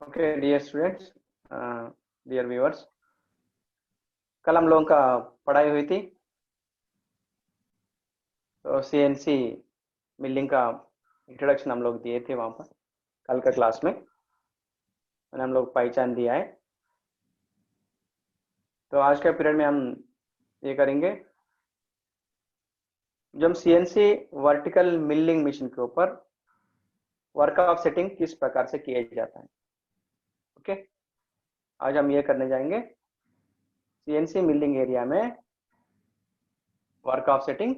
Okay dear students, dear viewers, कल हम लोगों का पढ़ाई हुई थी। तो सीएनसी मिलिंग का इंट्रोडक्शन हम लोग दिए थे वहाँ पर कल का क्लास में, मैंने हम लोग पहचान दिया है। तो आज के पीरियड में हम ये करेंगे, जब हम सीएनसी वर्टिकल मिलिंग मशीन के ऊपर वर्क ऑफ सेटिंग किस प्रकार से किया जाता है। ओके, आज हम ये करने जाएंगे सीएनसी मिलिंग एरिया में वर्क ऑफ सेटिंग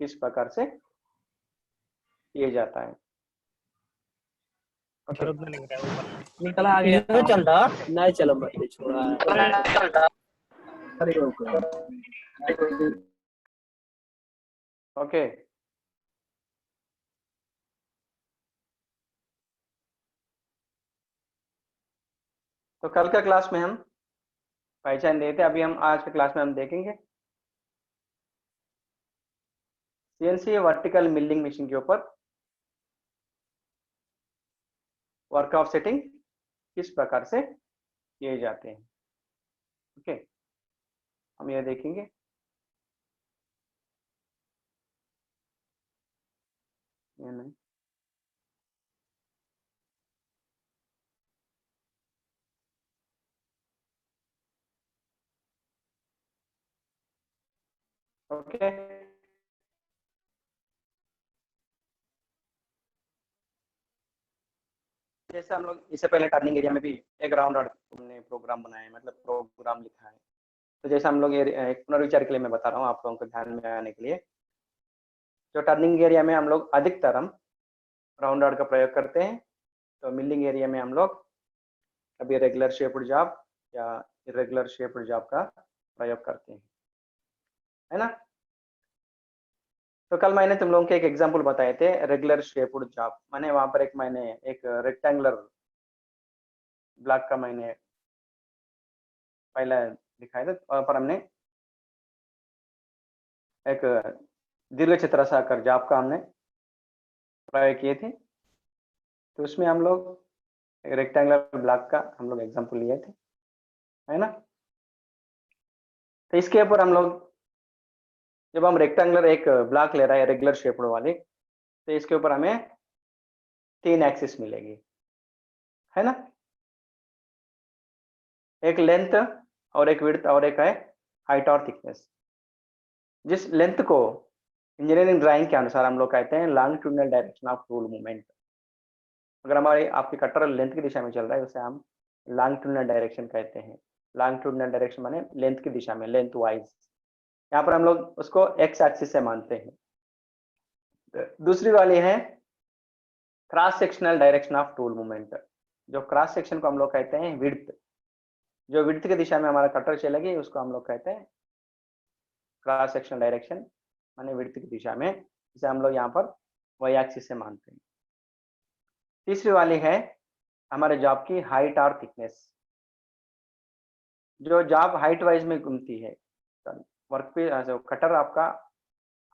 किस प्रकार से किया जाता है। ओके, निकला आ गया चल रहा नहीं चलो मत छोड़ा ओके। तो कल का क्लास में हम पहचान दिए थे, अभी हम आज के क्लास में हम देखेंगे सीएनसी वर्टिकल मिलिंग मशीन के ऊपर वर्क ऑफ सेटिंग किस प्रकार से किए जाते हैं। ओके, हम यह देखेंगे। ये नहीं, ओके। जैसे हम लोग इससे पहले टर्निंग एरिया में भी एक राउंड हमने प्रोग्राम बनाया है, मतलब प्रोग्राम लिखा है। तो जैसे हम लोग ये एक पुनर्विचार के लिए मैं बता रहा हूँ आप लोगों को ध्यान में आने के लिए, जो टर्निंग एरिया में हम लोग अधिकतर हम राउंड आउट का प्रयोग करते हैं। तो मिलिंग एरिया में हम लोग कभी रेगुलर शेप्ड जॉब या इरेगुलर शेप्ड जॉब का प्रयोग करते हैं, है ना। तो कल मैंने तुम लोगों को एक एग्जांपल बताए थे रेगुलर शेप्ड जॉब, मैंने वहां पर मैंने एक रेक्टेंगुलर ब्लॉक का मैंने पहला दिखाया था। वहां पर हमने एक दीर्घ चतुरासाकार जॉब का हमने प्रयोग किए थे। तो उसमें हम लोग रेक्टेंगुलर ब्लॉक का हम लोग एग्जांपल लिए थे, है ना। तो इसके ऊपर हम लोग जब हम रेक्टेंगुलर एक ब्लॉक ले रहे हैं रेगुलर शेप्ड वाले, तो इसके ऊपर हमें 3 एक्सिस मिलेगी, है ना। एक लेंथ और एक विड्थ और एक है हाइट और थिकनेस। जिस लेंथ को इंजीनियरिंग ड्राइंग के अनुसार हम लोग कहते हैं longitudinal direction of tool movement. अगर हमारे आपकी कटर लेंथ की दिशा में चल रहा है उसे हम लॉन्गिट्यूडिनल डायरेक्शन कहते हैं। लॉन्गिट्यूडिनल डायरेक्शन माने लेंथ की दिशा में, लेंथ वाइज। यहाँ पर हम लोग उसको एक्स एक्सिस से मानते हैं। दूसरी वाली है cross sectional direction of tool movement. जो क्रॉस सेक्शन को हम लोग कहते हैं विड्थ। जो विड्थ की दिशा में हमारा कटर चलेगी उसको हम लोग कहते हैं क्रॉस सेक्शनल डायरेक्शन, माने विड्थ की दिशा में, जिसे हम लोग यहाँ पर वाई एक्सिस से मानते हैं। तीसरी वाली है हमारे जॉब की हाइट और थिकनेस। जो जॉब हाइट वाइज में घूमती है, वर्क पे जो कटर आपका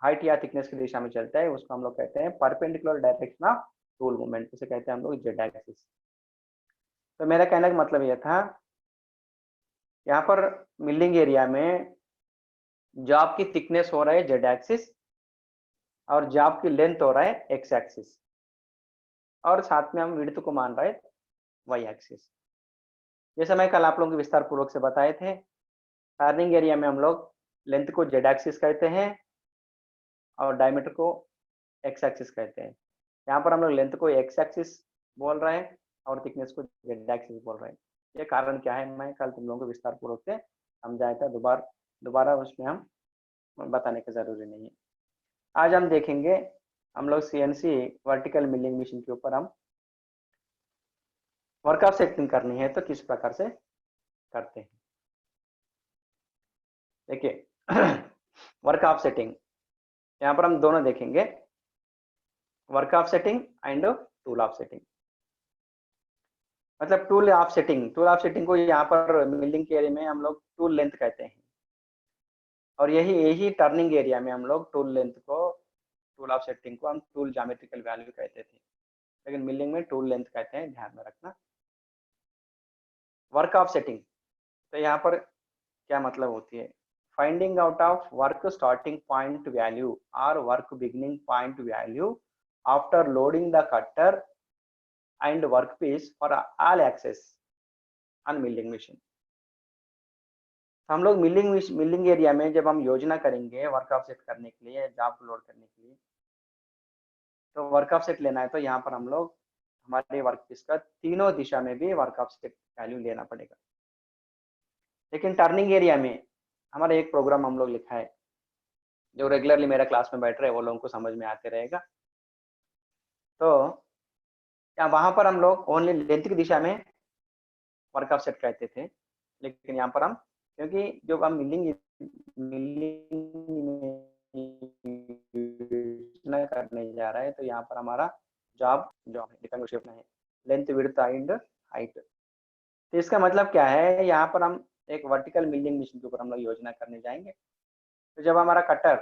हाइट या थिकनेस की दिशा में चलता है, उसको हम लोग कहते हैं perpendicular direction of tool movement, उसे कहते हैं हम लोग जेड एक्सिस। तो मेरा कहने का मतलब यह था, यहाँ पर मिलिंग एरिया में जॉब की थिकनेस हो रहा है जेड एक्सिस और जॉब की लेंथ हो रहा है एक्स एक्सिस, और साथ में हम विड्थ को मान रहे हैं वाई एक्सिस। जैसे मैं कल आप लोगों को विस्तार पूर्वक से बताए थे, टर्निंग एरिया में हम लोग लेंथ को जेड एक्सिस कहते हैं और डायमीटर को एक्स एक्सिस कहते हैं। यहाँ पर हम लोग लेंथ को एक्स एक्सिस बोल रहे हैं और थिकनेस को जेड एक्सिस बोल रहे हैं। ये कारण क्या है मैं कल तुम लोगों को विस्तार पूर्वक से समझाया था, दोबारा उसमें हम बताने की जरूरी नहीं है। आज हम देखेंगे, हम लोग सीएनसी वर्टिकल मिलिंग मशीन के ऊपर हम वर्क ऑफ सेटिंग करनी है तो किस प्रकार से करते हैं। देखिए वर्क ऑफ सेटिंग, यहाँ पर हम दोनों देखेंगे, work of setting and tool of setting. मतलब टूल ऑफ सेटिंग को यहाँ पर मिलिंग के एरिया में हम लोग टूल लेंथ कहते हैं, और यही टर्निंग एरिया में हम लोग टूल लेंथ को, टूल ऑफ सेटिंग को हम टूल ज्योमेट्रिकल वैल्यू कहते थे, लेकिन मिलिंग में टूल लेंथ कहते हैं, ध्यान में रखना। वर्क ऑफ सेटिंग, तो यहाँ पर क्या मतलब होती है, finding out of work starting point value और work beginning point value after loading the cutter and work piece for all axes on milling machine. हम लोग मिलिंग एरिया में जब हम योजना करेंगे वर्क ऑफ सेट करने के लिए, जॉब को लोड करने के लिए, तो वर्क ऑफ सेट लेना है तो यहाँ पर हम लोग हमारे वर्क पीस का तीनों दिशा में भी वर्क ऑफ सेट वैल्यू लेना पड़ेगा। लेकिन टर्निंग एरिया में हमारा एक प्रोग्राम हम लोग लिखा है, जो रेगुलरली मेरा क्लास में बैठ रहे हैं वो लोगों को समझ में आते रहेगा। तो यहाँ वहां पर हम लोग ओनली लेंथ की दिशा में वर्क ऑफ सेट कहते थे, लेकिन यहाँ पर हम, क्योंकि जो हम मिलिंग करने जा रहा है, तो यहाँ पर हमारा जॉब डिपेंड है लेंथ विड्थ एंड हाइट। तो इसका मतलब क्या है, यहाँ पर हम एक वर्टिकल मिलिंग मशीन के ऊपर हम लोग योजना करने जाएंगे। तो जब हमारा कटर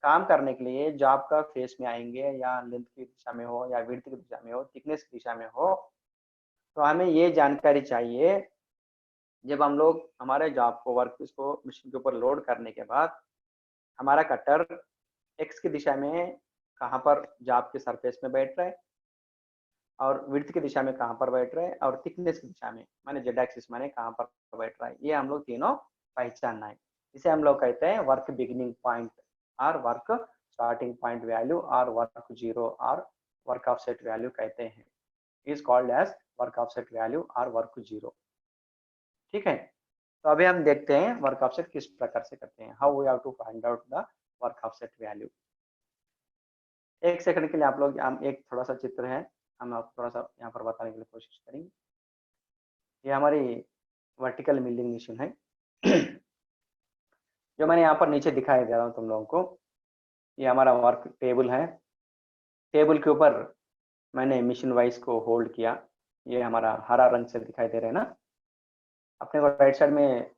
काम करने के लिए जॉब का फेस में आएंगे, या लेंथ की दिशा में हो या विड्थ की दिशा में हो, थिकनेस की दिशा में हो, तो हमें ये जानकारी चाहिए। जब हम लोग हमारे जॉब को वर्क पीस को मशीन के ऊपर लोड करने के बाद हमारा कटर एक्स की दिशा में कहाँ पर जॉब के सरफेस में बैठ रहा है, और विड्थ की दिशा में कहाँ पर बैठ रहा है, और थिकनेस की दिशा में माने जेड एक्सिस माने कहाँ पर बैठ रहा है, ये हम लोग तीनों पहचानना है। इसे हम लोग कहते हैं वर्क बिगिनिंग पॉइंट और वर्क स्टार्टिंग पॉइंट वैल्यू और वर्क जीरो और वर्क ऑफसेट वैल्यू कहते हैं। Is called as work offset value और वर्क जीरो। ठीक है, तो अभी हम देखते हैं वर्क ऑफसेट किस प्रकार से करते हैं, how we have to find out the work offset value. एक सेकंड के लिए आप लोग, हम एक थोड़ा सा चित्र है, हम आप थोड़ा सा यहाँ पर बताने के लिए कोशिश करेंगे। ये हमारी वर्टिकल मिलिंग मशीन है जो मैंने यहाँ पर नीचे दिखाई दे रहा हूँ तुम लोगों को। ये हमारा वर्क टेबल है, टेबल के ऊपर मैंने मशीन वाइज को होल्ड किया। ये हमारा हरा रंग से दिखाई दे रहा है ना, अपने को राइट साइड में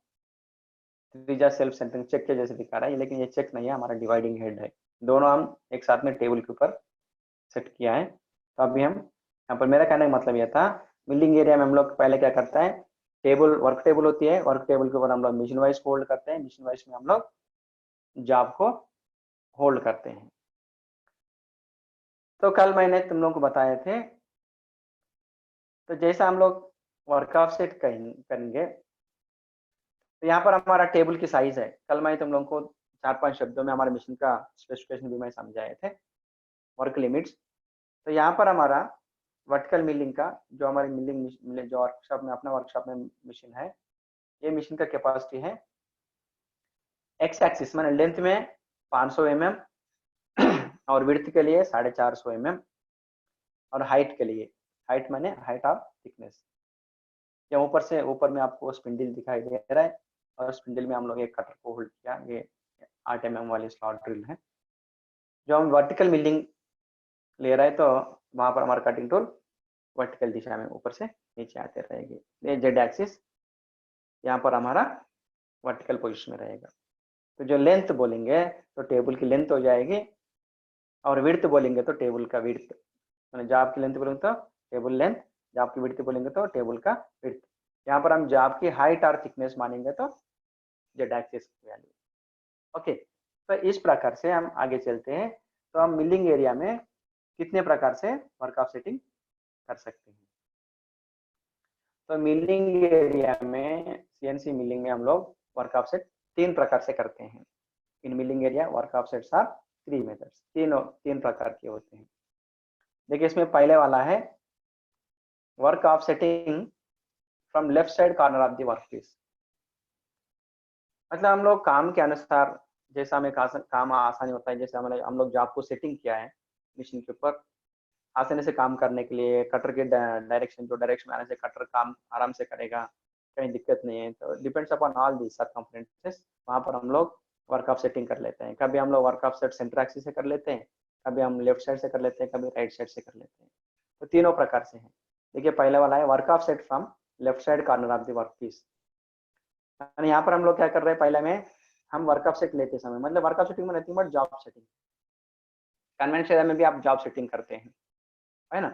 त्रिज्या सेल्फ सेंटरिंग चेक के जैसे दिखा रहा है, लेकिन ये चेक नहीं है, हमारा डिवाइडिंग हेड है। दोनों हम एक साथ में टेबल के ऊपर सेट किया है। तो अभी हम यहाँ पर, मेरा कहने का मतलब यह था, मिलिंग एरिया में हम लोग पहले क्या करते हैं, टेबल वर्क टेबल होती है, वर्क टेबल के ऊपर हम लोग मशीन वाइज होल्ड करते हैं, मशीन वाइज में हम लोग जॉब को होल्ड करते हैं। तो कल मैंने तुम लोगों को बताए थे, तो जैसा हम लोग वर्क ऑफ सेट करेंगे, तो यहाँ पर हमारा टेबल की साइज है। कल मैं तुम लोगों को 4-5 शब्दों में हमारे मशीन का स्पेसिफिकेशन भी मैं समझाए थे, वर्क लिमिट्स। तो यहाँ पर हमारा वर्टिकल मिलिंग का जो हमारी मिलिंग जो वर्कशॉप में, अपना वर्कशॉप में मशीन है, ये मशीन का कैपेसिटी है एक्स एक्सिस माने लेंथ में 500 mm और विड्थ के लिए 450 mm, और हाइट के लिए, हाइट माने हाइट ऑफ थिकनेस। या ऊपर से, ऊपर में आपको स्पिंडल दिखाई दे रहा है, और स्पिंडल में हम लोग एक कटर को होल्ड किया। ये 8 mm वाली स्लॉट ड्रिल है। जो हम वर्टिकल मिलिंग ले रहे हैं, तो वहां पर हमारा कटिंग टूल वर्टिकल दिशा में ऊपर से नीचे आते रहेगी। ये जेड एक्सिस यहाँ पर हमारा वर्टिकल पोजीशन में रहेगा। तो जो लेंथ बोलेंगे तो टेबल की लेंथ हो जाएगी, और विड्थ बोलेंगे तो टेबल का विड्थ, मैंने जॉब की लेंथ बोलेंगे तो टेबल लेंथ, जॉब की विड्थ बोलेंगे तो टेबल का विड्थ। यहाँ पर हम जॉब की हाइट और थिकनेस मानेंगे तो जेड एक्सिस वैल्यू। ओके, तो इस प्रकार से हम आगे चलते हैं। तो हम मिलिंग एरिया में कितने प्रकार से वर्क ऑफ सेटिंग कर सकते हैं। तो मिलिंग एरिया में, सीएनसी मिलिंग में हम लोग वर्क ऑफ सेट 3 प्रकार से करते हैं। In milling area work offsets are 3 methods, तीन प्रकार के होते हैं। देखिए, इसमें पहले वाला है work offsetting from left side corner of the work piece. मतलब हम लोग काम के अनुसार, जैसा हमें काम आसानी होता है, जैसे हम लोग जॉब को सेटिंग किया है मशीन के ऊपर आसानी से काम करने के लिए, कटर के डायरेक्शन, जो डायरेक्शन में आने से कटर काम आराम से करेगा, कहीं दिक्कत नहीं है। तो डिपेंड्स अपॉन ऑल दी सर्कमफरेंसेस, वहाँ पर हम लोग वर्क ऑफ सेटिंग कर लेते हैं। कभी हम लोग work of set centre axis से कर लेते हैं, कभी हम लेफ्ट साइड से कर लेते हैं, कभी राइट साइड से कर लेते हैं। तो तीनों प्रकार से हैं। देखिए, पहले वाला है work offset from left side corner of the work piece. यहाँ पर हम लोग क्या कर रहे हैं, पहले में हम वर्क ऑफ सेट लेते समय, मतलब वर्क ऑफ सेटिंग में nothing but job setting, conventional में भी आप जॉब सेटिंग करते हैं, है ना।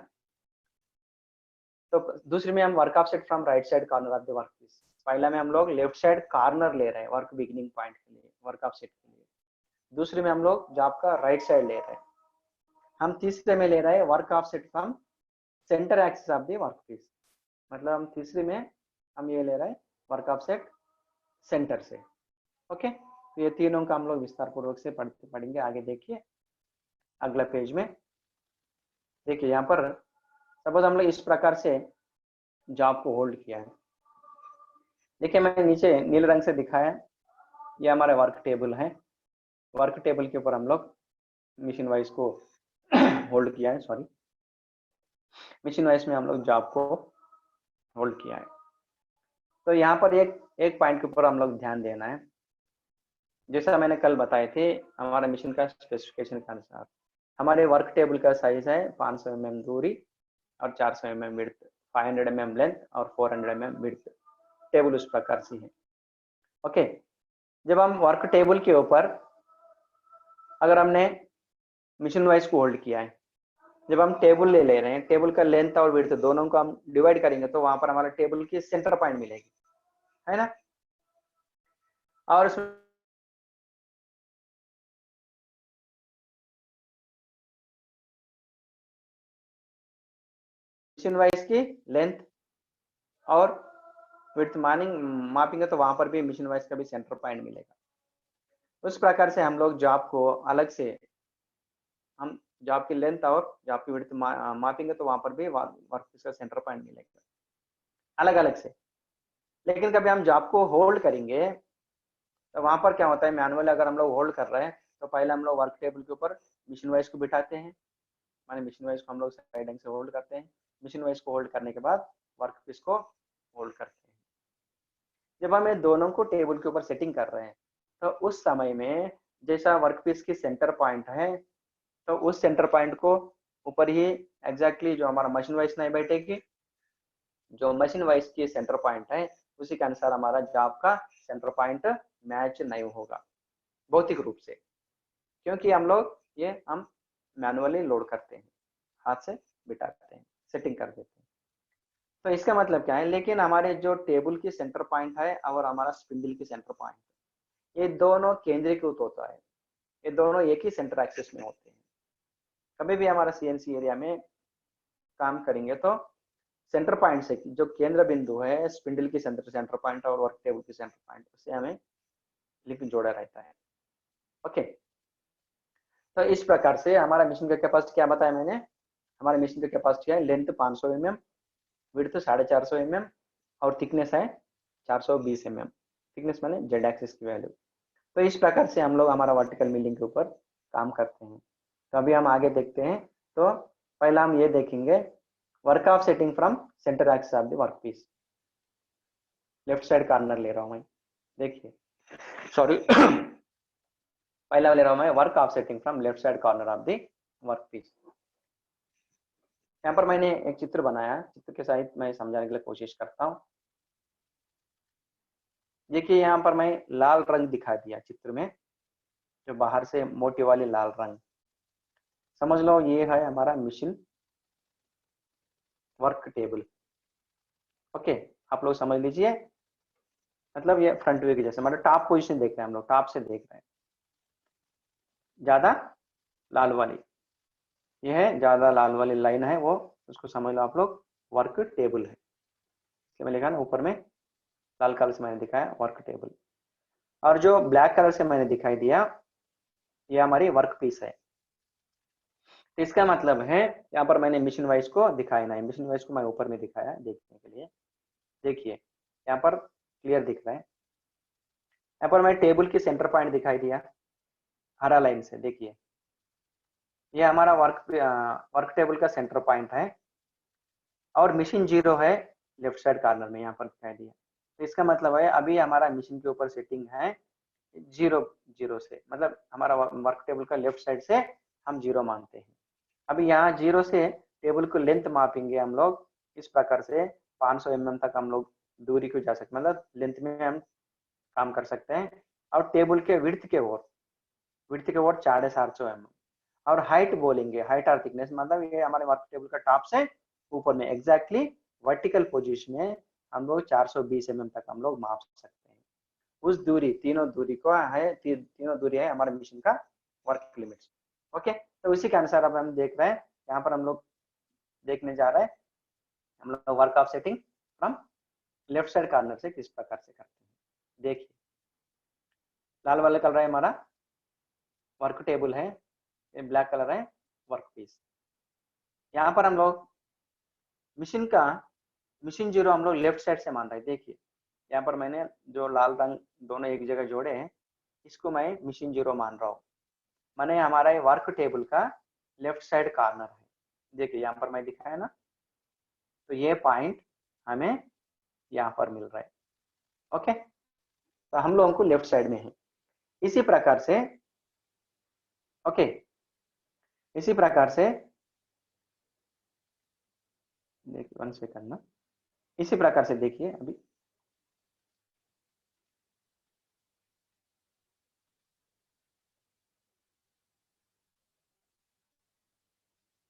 तो दूसरी में हम work offset from right side corner of the work piece. पहला में हम लोग लेफ्ट साइड कॉर्नर ले रहे हैं वर्क बिगिनिंग पॉइंट के लिए, वर्क ऑफसेट के लिए। दूसरे में हम लोग जॉब का राइट साइड ले रहे हैं। हम तीसरे में ले रहे हैं work offset from centre axis of the work piece. मतलब हम तीसरे में हम ये ले रहे हैं वर्क ऑफसेट सेंटर से। ओके, तो ये तीनों का हम लोग विस्तार पूर्वक से पढ़ेंगे। आगे देखिए अगला पेज में। देखिए यहाँ पर सपोज हम लोग इस प्रकार से जॉब को होल्ड किया है। देखिए मैंने नीचे नीले रंग से दिखाया, ये हमारा वर्क टेबल है। वर्क टेबल के ऊपर हम लोग मिशन वाइज को होल्ड किया है, सॉरी मिशन वाइज में हम लोग जॉब को होल्ड किया है। तो यहाँ पर एक पॉइंट के ऊपर हम लोग ध्यान देना है। जैसा मैंने कल बताए थे, हमारा मिशन का स्पेसिफिकेशन के अनुसार हमारे वर्क टेबल का साइज है 500 mm दूरी और 400 mm विड्थ, 500 mm लेंथ और 400 mm विड्थ। टेबल उस प्रकार से है। ओके, जब हम वर्क टेबल के ऊपर अगर हमने मिशन वाइज को होल्ड किया है, जब हम टेबल ले रहे हैं, टेबल का लेंथ और विड्थ दोनों को हम डिवाइड करेंगे तो वहां पर हमारा टेबल की सेंटर पॉइंट मिलेगी, है ना। और मिशन वाइज की लेंथ और विड्थ मापेंगे तो वहां पर भी मिशन वाइज का भी सेंटर पॉइंट मिलेगा। उस प्रकार से हम लोग जॉब को अलग से हम जॉब की लेंथ और जॉब की विड्थ मापेंगे तो वहां पर भी वर्कपीस का सेंटर पॉइंट मिलेगा अलग अलग से। लेकिन कभी हम जॉब को होल्ड करेंगे तो वहां पर क्या होता है, मैनुअल अगर हम लोग होल्ड कर रहे हैं तो पहले हम लोग वर्क टेबल के ऊपर मिशन वाइज को बिठाते हैं, माने मिशन वाइज को हम लोग साइड एंग से होल्ड करते हैं। मिशन वाइज को होल्ड करने के बाद वर्क पीस को होल्ड करते हैं। जब हम ये दोनों को टेबल के ऊपर सेटिंग कर रहे हैं तो उस समय में जैसा वर्क पीस की सेंटर पॉइंट है तो उस सेंटर पॉइंट को ऊपर ही एग्जैक्टली जो हमारा मशीन वाइज नहीं बैठेगी, जो मशीन वाइज की सेंटर पॉइंट है उसी के अनुसार हमारा जॉब का सेंटर पॉइंट मैच नहीं होगा भौतिक रूप से, क्योंकि हम मैनुअली लोड करते हैं, हाथ से बिठाते हैं, सेटिंग कर देते हैं। तो इसका मतलब क्या है, लेकिन हमारे जो टेबल की सेंटर पॉइंट है और हमारा स्पिंडल की सेंटर पॉइंट, ये दोनों केंद्रीकृत होता है, ये दोनों एक ही सेंटर एक्सिस में होते हैं। कभी भी हमारा सीएनसी एरिया में काम करेंगे तो सेंटर पॉइंट से जो केंद्र बिंदु है स्पिंडल की सेंटर पॉइंट और वर्क टेबल की सेंटर पॉइंट, उससे हमें लिंक जोड़ा रहता है। ओके, तो इस प्रकार से हमारा मिशन का कैपेसिटी क्या बताया मैंने, हमारे मिशन का कैपेसिटी है लेंथ 500 mm, विड्थ 450 mm और थिकनेस है 420 mm। थिकनेस माने जेड एक्सिस की वैल्यू। तो इस प्रकार से हम लोग हमारा वर्टिकल मिलिंग के ऊपर काम करते हैं। तो अभी हम आगे देखते हैं। तो पहला हम ये देखेंगे work offsetting from centre axis of the work piece. Left side corner ले रहा हूं मैं, देखिए सॉरी पहला ले रहा हूं मैं work offsetting from left side corner of the work piece. यहाँ पर मैंने एक चित्र बनाया, चित्र के साथ मैं समझाने के लिए कोशिश करता हूँ। देखिए यहाँ पर मैं लाल रंग दिखा दिया चित्र में, जो बाहर से मोटी वाली लाल रंग, समझ लो ये है हमारा मिशन वर्क टेबल। ओके, आप लोग समझ लीजिए, मतलब ये फ्रंट व्यू के जैसे, मतलब टॉप पोजीशन देख रहे हैं हम लोग, टॉप से देख रहे हैं। ज्यादा लाल वाली ये है, ज्यादा लाल वाली लाइन है वो, उसको समझ लो आप लोग वर्क टेबल है। इसलिए मैं लिखा ना ऊपर में लाल कलर से मैंने दिखाया वर्क टेबल, और जो ब्लैक कलर से मैंने दिखाई दिया ये हमारी वर्क पीस है। तो इसका मतलब है यहाँ पर मैंने मिशन वाइज को दिखाया नहीं, मिशन वाइज को मैं ऊपर में दिखाया देखने के लिए। देखिए यहाँ पर क्लियर दिख रहा है, यहाँ पर मैं टेबल की सेंटर पॉइंट दिखाई दिया हरा लाइन से। देखिए ये हमारा वर्क टेबल का सेंटर पॉइंट है और मिशन 0 है लेफ्ट साइड कॉर्नर में, यहाँ पर दिखाई दिया। तो इसका मतलब है अभी हमारा मिशन के ऊपर सेटिंग है 0 से, मतलब हमारा वर्क टेबल का लेफ्ट साइड से हम 0 मानते हैं। अभी यहाँ 0 से टेबल को लेंथ मापेंगे हम लोग इस प्रकार से 500 mm तक हम लोग दूरी को जा सकते, मतलब लेंथ में हम काम कर सकते हैं। और टेबल के विड्थ के ओर 450 mm, और हाइट बोलेंगे, हाइट और थिकनेस मतलब ये हमारे वर्क टेबल का टॉप से ऊपर में एग्जैक्टली वर्टिकल पोजीशन में हम लोग 420 mm तक हम लोग माप सकते हैं। उस दूरी, तीनों दूरी को है, तीनों दूरी है हमारे मिशन का वर्क लिमिट्स। ओके, तो उसी के अनुसार अब हम देख रहे हैं, यहाँ पर हम लोग देखने जा रहे हैं हम लोग work offsetting from left side corner से किस प्रकार से करते हैं। देखिए, लाल वाला कलर है हमारा वर्क टेबल है, ये ब्लैक कलर है वर्क पीस। यहाँ पर हम लोग मिशन जीरो हम लोग लेफ्ट साइड से मान रहे हैं। देखिए, यहाँ पर मैंने जो लाल रंग दोनों एक जगह जोड़े हैं, इसको मैं मिशन जीरो मान रहा हूँ, माने हमारा ये वर्क टेबल का लेफ्ट साइड कॉर्नर है। देखिए यहाँ पर मैं दिखाया ना, तो ये पॉइंट हमें यहाँ पर मिल रहा है। ओके, तो हम लोगों को लेफ्ट साइड में है। इसी प्रकार से ओके, इसी प्रकार से देखिए 1 सेकंड ना, इसी प्रकार से देखिए अभी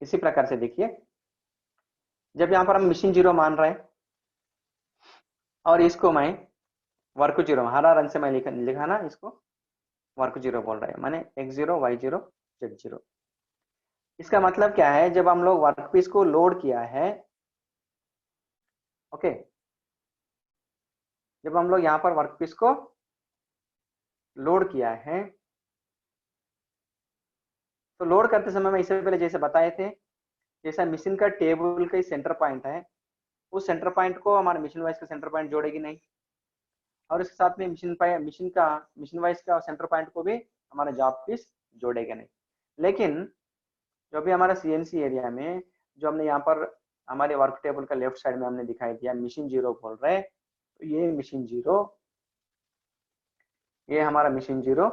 इसी प्रकार से देखिए, जब यहाँ पर हम मिशन जीरो मान रहे हैं और इसको मैं वर्क जीरो, हरा रंग से मैं लिखा ना, इसको वर्क जीरो बोल रहे हैं, माने x0 y0 z0। इसका मतलब क्या है, जब हम लोग वर्क पीस को लोड किया है, ओके, जब हम लोग यहाँ पर वर्क पीस को लोड किया है, तो लोड करते समय मैं इससे पहले जैसे बताए थे, जैसा मशीन का टेबल का सेंटर पॉइंट है, उस सेंटर पॉइंट को हमारे मिशन वाइज का सेंटर पॉइंट जोड़ेगी नहीं, और इसके साथ में मिशन वाइज का सेंटर पॉइंट को भी हमारा जॉब पीस जोड़ेगा नहीं। लेकिन जो भी हमारा सीएनसी एरिया में जो हमने यहाँ पर हमारे वर्क टेबल का लेफ्ट साइड में हमने दिखाई दिया मिशन जीरो बोल रहे हैं, तो ये मिशन जीरो, ये हमारा मिशन जीरो,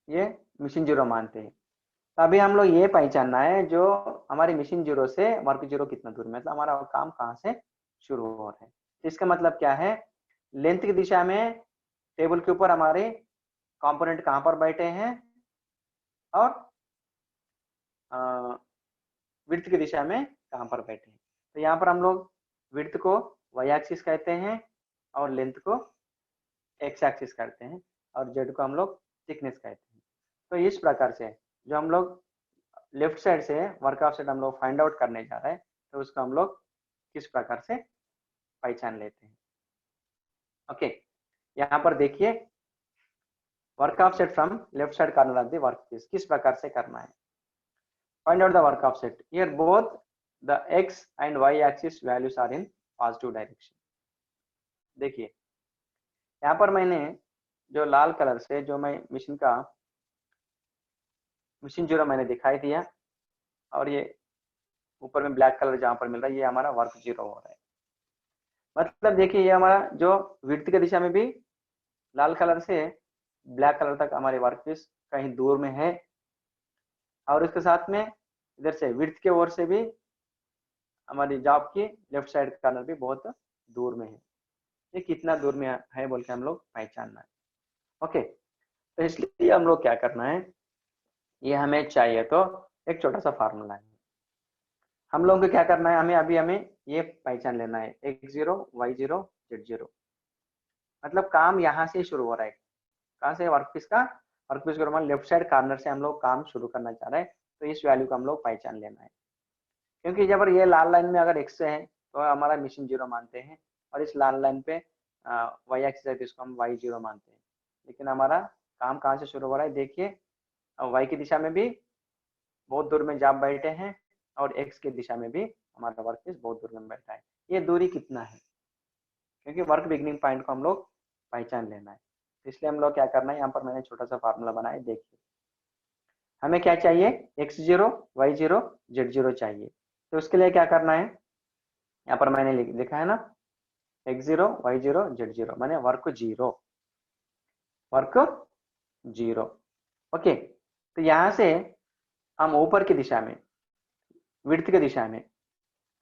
ये मिशन जीरो मानते हैं। तो अभी हम लोग ये पहचानना है जो हमारे मिशन जीरो से वर्क जीरो कितना दूर में, मतलब हमारा काम कहाँ से शुरू हो रहा है। तो इसका मतलब क्या है, लेंथ की दिशा में टेबल के ऊपर हमारे कंपोनेंट कहाँ पर बैठे हैं, और विड्थ की दिशा में कहाँ पर बैठे हैं। तो यहाँ पर हम लोग विड्थ को वाई एक्सिस कहते हैं और लेंथ को एक्स एक्सिस कहते हैं, और जेड को हम लोग थिकनेस कहते हैं। तो इस प्रकार से जो हम लोग लेफ्ट साइड से वर्क ऑफ सेट हम लोग फाइंड आउट करने जा रहे हैं, तो उसको हम लोग किस प्रकार से पहचान लेते हैं। ओके, यहाँ पर देखिए, work offset from left side corner of the work piece किस प्रकार से करना है। Find out the work offset, here both the X and Y axis values are in positive direction. देखिए, यहाँ पर मैंने जो लाल कलर से जो मैं मिशन जीरो मैंने दिखाई दिया, और ये ऊपर में ब्लैक कलर जहां पर मिल रहा है, ये हमारा वर्क जीरो हो रहा है। मतलब देखिए, ये हमारा जो विड्थ की दिशा में भी लाल कलर से ब्लैक कलर तक हमारे वर्क पीस कहीं दूर में है, और उसके साथ में इधर से विड्थ के ओर से भी हमारी जॉब की लेफ्ट साइड कॉर्नर भी बहुत दूर में है। ये कितना दूर में है बोल के हम लोग पहचानना है। ओके, तो इसलिए हम लोग क्या करना है, ये हमें चाहिए तो एक छोटा सा फार्मूला है। हम लोगों को क्या करना है, हमें ये पहचान लेना है x0 y0 z0। मतलब काम यहाँ से शुरू हो रहा है, कहाँ से, वर्क पीस को लेफ्ट साइड कॉर्नर से हम लोग काम शुरू करना चाह रहे हैं, तो इस वैल्यू को हम लोग पहचान लेना है। क्योंकि जब ये लाल लाइन में अगर x है तो हमारा मिशन जीरो मानते हैं, और इस लाल लाइन पे y एक्सिस है तो इसको हम y0 मानते हैं। लेकिन हमारा काम कहाँ से शुरू हो रहा है, देखिए y की दिशा में भी बहुत दूर में जॉब बैठे हैं, और x की दिशा में भी हमारा वर्क पीस बहुत दूर में बैठा है। ये दूरी कितना है, क्योंकि वर्क बिगनिंग पॉइंट को हम लोग पहचान लेना है। इसलिए हम लोग क्या करना है, यहाँ पर मैंने छोटा सा फार्मूला बनाया, देखिए हमें क्या चाहिए, x0 y0 z0 चाहिए। तो उसके लिए क्या करना है, यहाँ पर मैंने लिखा है ना, x0 y0 z0 माने वर्क जीरो। ओके, तो यहाँ से हम ऊपर की दिशा में विड्थ की दिशा में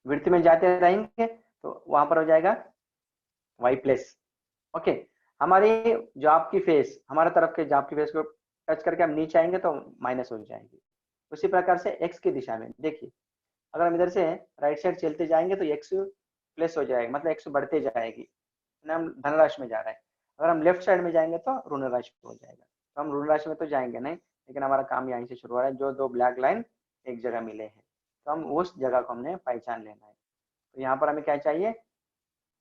विड्थ में जाते रहेंगे, तो वहां पर हो जाएगा y प्लस। ओके, हमारी जॉब की फेस, हमारे तरफ के जॉब की फेस को टच करके हम नीचे आएंगे तो माइनस हो जाएगी। उसी प्रकार से x की दिशा में देखिए, अगर हम इधर से राइट साइड चलते जाएंगे तो x प्लस हो जाएगा, मतलब x बढ़ते जाएगी, हम धनराशि में जा रहे हैं। अगर हम लेफ्ट साइड में जाएंगे तो ऋण राशि हो जाएगा। तो हम ऋण राशि में तो जाएंगे नहीं, लेकिन हमारा काम यहीं से शुरू हो रहा है, जो दो ब्लैक लाइन एक जगह मिले हैं, तो हम उस जगह को हमने पहचान लेना है। तो यहाँ पर हमें क्या चाहिए,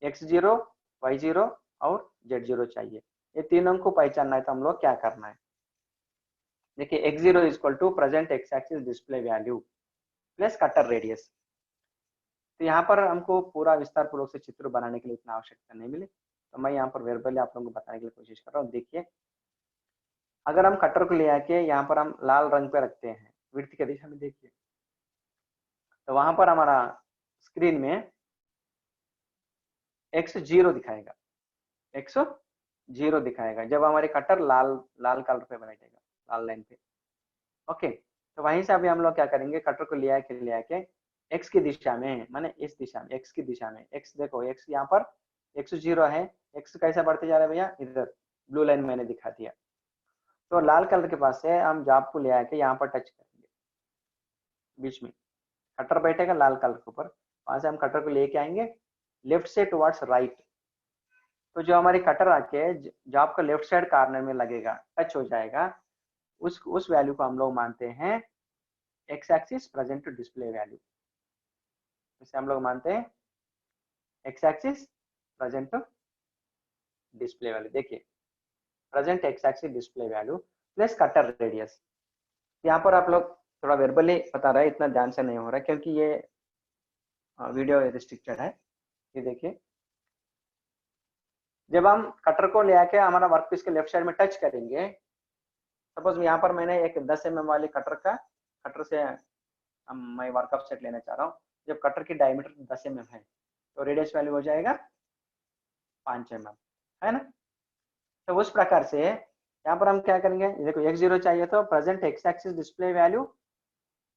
x0, y0 और z0 चाहिए। ये तीनों को पहचानना है, तो हम लोग क्या करना है, देखिए x0 equal to present x axis display value plus cutter radius. तो यहाँ पर हमको पूरा विस्तार पूर्वक से चित्र बनाने के लिए इतना आवश्यकता नहीं मिली, तो मैं यहाँ पर वर्बली आप लोगों को बताने के लिए कोशिश कर रहा हूँ। देखिए, अगर हम कटर को ले आके यहाँ पर हम लाल रंग पे रखते हैं विड्थ की दिशा में, देखिए तो वहां पर हमारा स्क्रीन में x0 दिखाएगा, x0 दिखाएगा जब हमारी कटर लाल लाल कलर पे बैठेगा, लाल लाइन पे। ओके, तो वहीं से अभी हम लोग क्या करेंगे, कटर को ले आके x की दिशा में, माने इस दिशा में, x की दिशा में, x देखो x यहाँ पर x0 है, x कैसा बढ़ते जा रहा है भैया, इधर ब्लू लाइन मैंने दिखा दिया। तो लाल कलर के पास से हम जॉब को ले आके यहाँ पर टच करेंगे, बीच में कटर बैठेगा लाल कलर के ऊपर, वहां से हम कटर को लेके आएंगे लेफ्ट से टुवर्ड्स राइट। तो जो हमारी कटर आके जॉब का लेफ्ट साइड कॉर्नर में लगेगा, टच हो जाएगा, उस वैल्यू को हम लोग मानते हैं X axis present display value. इसे हम लोग मानते हैं X axis present display value. देखिए, present X axis display value plus cutter radius. यहाँ पर आप लोग थोड़ा वर्बली बता रहा है, इतना ध्यान से नहीं हो रहा है क्योंकि ये वीडियो रिस्ट्रिक्टेड है। ये देखिए, जब हम कटर को ले आके हमारा वर्कपीस के लेफ्ट साइड में टच करेंगे, सपोज यहाँ पर मैंने एक 10 mm वाली कटर से मैं वर्कअप सेट लेना चाह रहा हूँ। जब कटर की डायमीटर 10 mm है तो रेडियस वैल्यू हो जाएगा 5 mm, है ना। तो उस प्रकार से यहाँ पर हम क्या करेंगे, देखो x0 चाहिए तो present x axis display value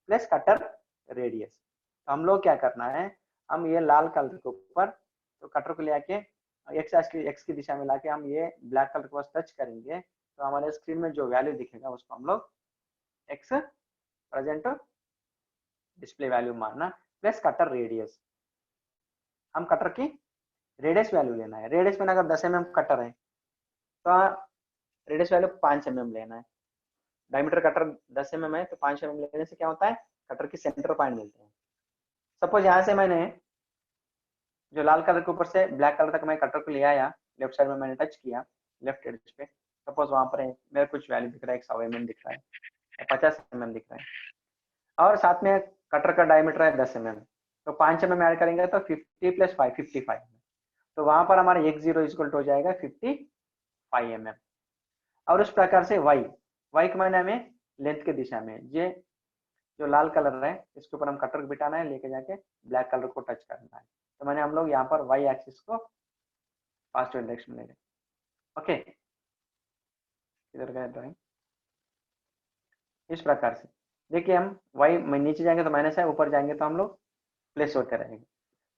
plus cutter radius. तो हम लोग क्या करना है, हम ये लाल कलर के ऊपर तो कटर को ले आके x की दिशा में लाके हम ये ब्लैक कलर के पास टच करेंगे, तो हमारे स्क्रीन में जो वैल्यू दिखेगा उसको हम लोग x प्रेजेंट डिस्प्ले वैल्यू मानना प्लस कटर रेडियस। हम कटर की रेडियस वैल्यू लेना है, रेडियस में अगर 10 mm कटर है तो रेडियस वैल्यू 5 mm लेना है। डायमीटर कटर 10 mm है तो 5 mm लेने से क्या होता है, कटर की सेंटर पॉइंट मिलते हैं। सपोज यहाँ से मैंने जो लाल कलर के ऊपर से ब्लैक कलर तक मैं कटर को ले आया, लेफ्ट साइड में मैंने टच किया लेफ्ट एज पे, सपोज वहां पर मेरे कुछ वैल्यू दिख रहा है, 100 mm दिख रहा है, 50 mm दिख रहा है, और साथ में कटर का डायमीटर है 10 mm, तो 5 mm ऐड करेंगे तो 50 प्लस 5 55, तो वहां पर हमारा x0 इक्वल हो जाएगा 55 mm। और उस प्रकार से y के मायने हमें लेंथ के दिशा में, ये जो लाल कलर है इसके ऊपर हम कटर को बिठाना है, लेके जाके ब्लैक कलर को टच करना है। तो मैंने हम लोग यहाँ पर y एक्सिस को पॉजिटिव डायरेक्शन में ले गए। ओके, इधर गए ड्राइंग इस प्रकार से। देखिए, हम y में नीचे जाएंगे तो माइनस है, ऊपर जाएंगे तो हम लोग प्लस होते रहेंगे।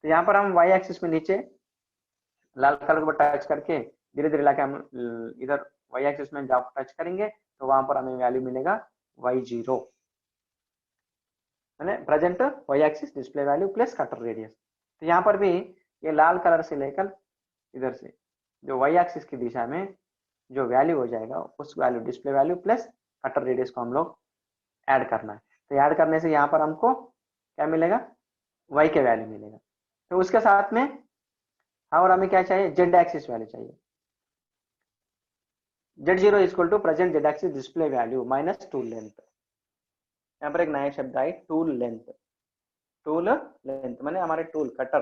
तो यहाँ पर हम y एक्सिस में नीचे लाल कलर को टच करके धीरे धीरे लाके हम इधर y एक्सिस में जब टच करेंगे तो वहां पर हमें वैल्यू मिलेगा y0, मैंने present y axis display value plus cutter radius. तो यहाँ पर भी ये लाल कलर से लेकर इधर से जो y एक्सिस की दिशा में जो वैल्यू हो जाएगा उस value display value plus cutter radius को हम लोग ऐड करना है। तो ऐड करने से यहाँ पर हमको क्या मिलेगा, y के वैल्यू मिलेगा। तो उसके साथ में और हमें क्या चाहिए, z एक्सिस वैल्यू चाहिए। z0 equal to present z axis display value minus tool length. यहाँ पर एक नया शब्द है टूल लेंथ। टूल लेंथ माने हमारे टूल कटर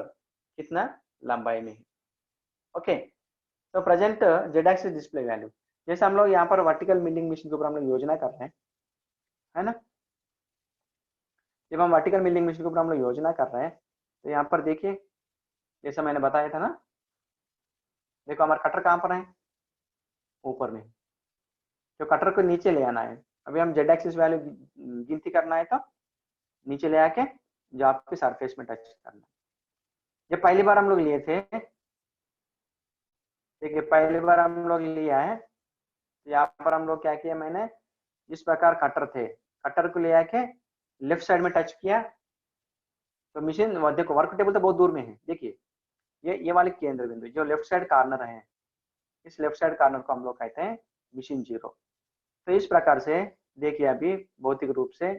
कितना लंबाई में है। ओके, तो present z axis display value, जैसे हम लोग यहाँ पर वर्टिकल मिलिंग मशीन के ऊपर हम लोग योजना कर रहे हैं, है ना। जब हम वर्टिकल मिलिंग मशीन के ऊपर हम लोग योजना कर रहे हैं तो यहाँ पर देखिए, जैसा मैंने बताया था ना, देखो हमारा कटर कहाँ पर है, ऊपर में। जो कटर को नीचे ले आना है, अभी हम z एक्सिस वैल्यू गिनती करना है तो नीचे ले आके जो आपके सरफेस में टच करना है। जब पहली बार हम लोग लिए थे, देखिए पहली बार हम लोग लिया है तो यहाँ पर हम लोग क्या किया, मैंने जिस प्रकार कटर थे कटर को ले आके लेफ्ट साइड में टच किया तो मशीन, देखो वर्क टेबल तो बहुत दूर में है, देखिए ये वाले केंद्र बिंदु जो लेफ्ट साइड कॉर्नर है, इस लेफ्ट साइड कॉर्नर को हम लोग कहते हैं मशीन जीरो। तो इस प्रकार से देखिए अभी भौतिक रूप से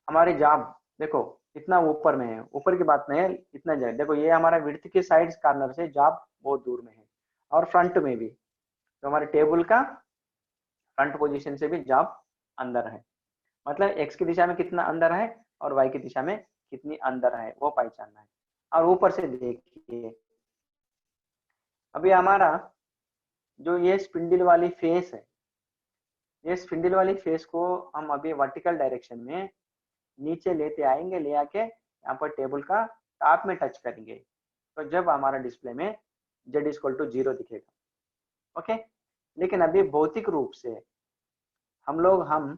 हमारी जॉब देखो इतना ऊपर में है, ऊपर की बात नहीं है, इतना जाए देखो ये हमारा विड्थ के साइड कॉर्नर से जॉब बहुत दूर में है, और फ्रंट में भी तो हमारे टेबल का फ्रंट पोजीशन से भी जॉब अंदर है, मतलब एक्स की दिशा में कितना अंदर है और वाई की दिशा में कितनी अंदर है वो पहचानना है। और ऊपर से देखिए अभी हमारा जो ये स्पिंडल वाली फेस है, ये स्पिंडल वाली फेस को हम अभी वर्टिकल डायरेक्शन में नीचे लेते आएंगे, ले आके यहाँ पर टेबल का टॉप में टच करेंगे, तो जब हमारा डिस्प्ले में z इक्वल टू 0 दिखेगा। ओके, लेकिन अभी भौतिक रूप से हम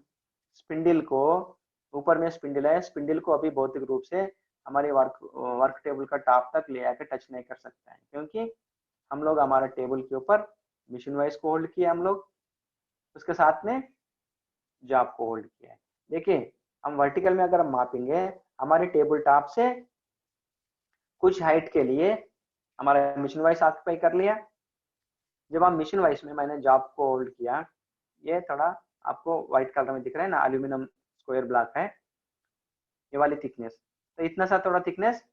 स्पिंडल को, ऊपर में स्पिंडल है, स्पिंडल को अभी भौतिक रूप से हमारे वर्क टेबल का टॉप तक ले आकर टच नहीं कर सकते हैं, क्योंकि हम लोग हमारे टेबल के ऊपर मिशन वाइज को होल्ड किया, हम लोग उसके साथ में जॉब को होल्ड किया है। देखिए हम वर्टिकल में अगर हम मापेंगे हमारे टेबल टॉप से कुछ हाइट के लिए हमारा मिशन वाइज ऑक्यूपाई कर लिया, जब हम मिशन वाइज में मैंने जॉब को होल्ड किया, ये थोड़ा आपको व्हाइट कलर में दिख रहा है ना, एल्यूमिनियम स्क्वायर ब्लॉक है ये वाली थिकनेस, तो इतना सा थोड़ा थिकनेस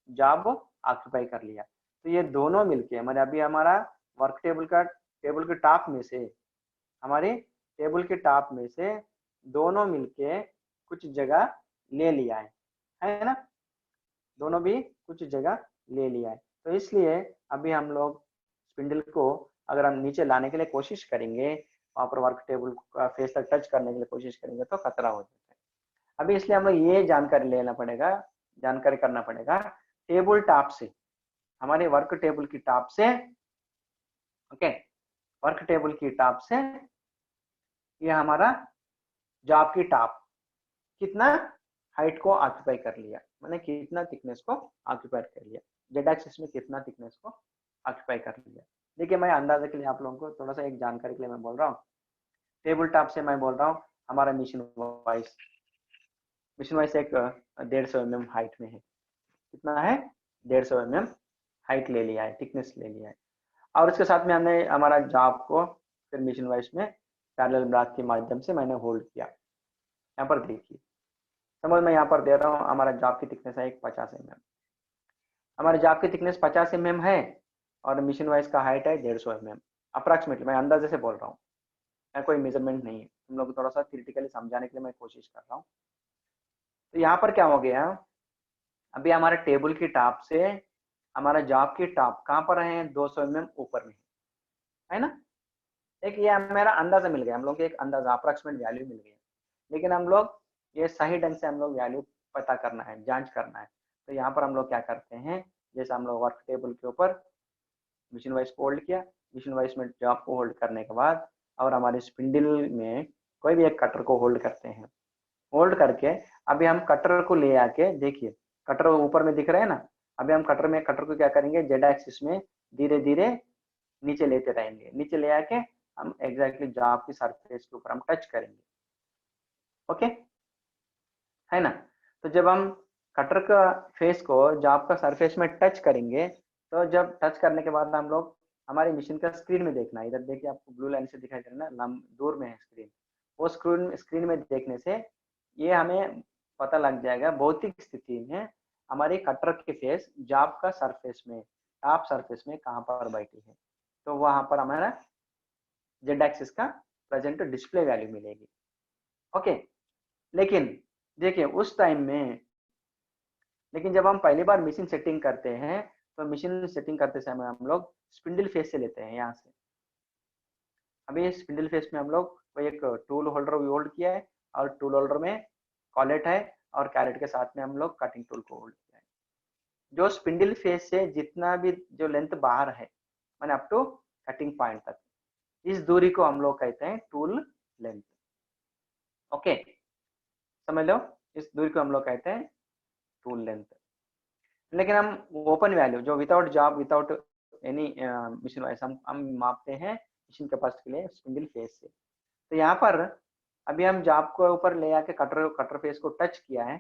जॉब ऑक्यूपाई कर लिया, तो ये दोनों मिलके मैंने अभी हमारा वर्क टेबल के टॉप में से, हमारे टेबल के टॉप में से दोनों मिलके कुछ जगह ले लिया है ना, दोनों भी कुछ जगह ले लिया है। तो इसलिए अभी हम लोग स्पिंडल को अगर हम नीचे लाने के लिए कोशिश करेंगे, वहां पर वर्क टेबल का फेस तक टच करने के लिए कोशिश करेंगे तो खतरा हो जाता है। अभी इसलिए हमें ये जानकारी करना पड़ेगा टेबल टॉप से, हमारे वर्क टेबल की टॉप से, ओके, वर्क टेबल की टॉप से ये हमारा जॉब की टॉप कितना हाइट को ऑक्यूपाई कर लिया, मैंने कितना थिकनेस को ऑक्यूपाई कर लिया, जेड एक्सिस में कितना थिकनेस को ऑक्यूपाई कर लिया। देखिए मैं अंदाजे के लिए आप लोगों को थोड़ा सा एक जानकारी के लिए मैं बोल रहा हूँ, टेबल टॉप से मैं बोल रहा हूँ हमारा मिशन वाइज एक 150 mm हाइट में है, कितना है 150 mm हाइट ले लिया है, थिकनेस ले लिया है, और उसके साथ में हमने हमारा जॉब को फिर मिशन वाइज में पैरेलल ब्लॉक के माध्यम से मैंने होल्ड किया। यहाँ पर देखिए समझ मैं यहाँ पर दे रहा हूँ हमारा जॉब की थिकनेस है एक 50 mm, हमारे जॉब की थिकनेस 50 mm है और मिशन वाइज का हाइट है 150 mm, अप्रॉक्सीमेटली मैं अंदाजे से बोल रहा हूँ, मैं कोई मेजरमेंट नहीं है, तुम लोग थोड़ा सा थ्योरेटिकली समझाने के लिए मैं कोशिश कर रहा हूँ। तो यहाँ पर क्या हो गया, अभी हमारे टेबल की टॉप से हमारा जॉब की टॉप कहाँ पर है 200 mm ऊपर में है ना, एक ये मेरा अंदाजा मिल गया, हम लोग को एक अंदाजा अप्रॉक्सीमेट वैल्यू मिल गया, लेकिन हम लोग ये सही ढंग से हम लोग वैल्यू पता करना है, जांच करना है। तो यहाँ पर हम लोग क्या करते हैं, जैसे हम लोग वर्क टेबल के ऊपर मिशन वाइज को होल्ड किया, मिशन वाइज में जॉब को होल्ड करने के बाद और हमारे स्पिंडल में कोई भी एक कटर को होल्ड करते हैं, होल्ड करके अभी हम कटर को ले आके, देखिए कटर ऊपर में दिख रहा है ना, अभी हम कटर को क्या करेंगे जेड एक्सिस में धीरे धीरे नीचे लेते रहेंगे, नीचे ले आके हम एग्जैक्टली जॉब की सरफेस के ऊपर हम टच करेंगे, ओके है ना। तो जब हम कटर का फेस को जॉब का सरफेस में टच करेंगे, तो जब टच करने के बाद हम लोग हमारी मशीन का स्क्रीन में देखना है, इधर देखिए आपको ब्लू लाइन से दिखाई दे रहा है ना, दूर में है स्क्रीन, वो स्क्रीन में देखने से ये हमें पता लग जाएगा भौतिक स्थिति में हमारी कटर की फेस जॉब का सरफेस में, टॉप सरफेस में कहाँ पर बैठी है, तो वहां पर हमारा जेड एक्सिस का प्रेजेंट डिस्प्ले वैल्यू मिलेगी, ओके। लेकिन देखिए उस टाइम में, लेकिन जब हम पहली बार मशीन सेटिंग करते हैं तो मशीन सेटिंग करते समय हम लोग स्पिंडल फेस से लेते हैं यहाँ से, अभी स्पिंडल फेस में हम लोग कोई एक टूल होल्डर होल्ड किया है और टूल होल्डर में कॉलेट है और कैरेट के साथ में हम लोग कटिंग टूल को होल्ड किया है, जो स्पिंडल फेस से जितना भी जो लेंथ बाहर है मैंने अप टू कटिंग पॉइंट तक, इस दूरी को हम लोग कहते हैं टूल लेंथ, ओके समझ लो, इस दूरी को हम लोग कहते हैं टूल लेंथ। लेकिन हम ओपन वैल्यू जो without job without any machine wise हम मापते हैं मशीन कैपेसिटी के लिए स्पिंडल फेस से। तो यहाँ पर अभी हम जॉब को ऊपर ले आके कटर फेस को टच किया है,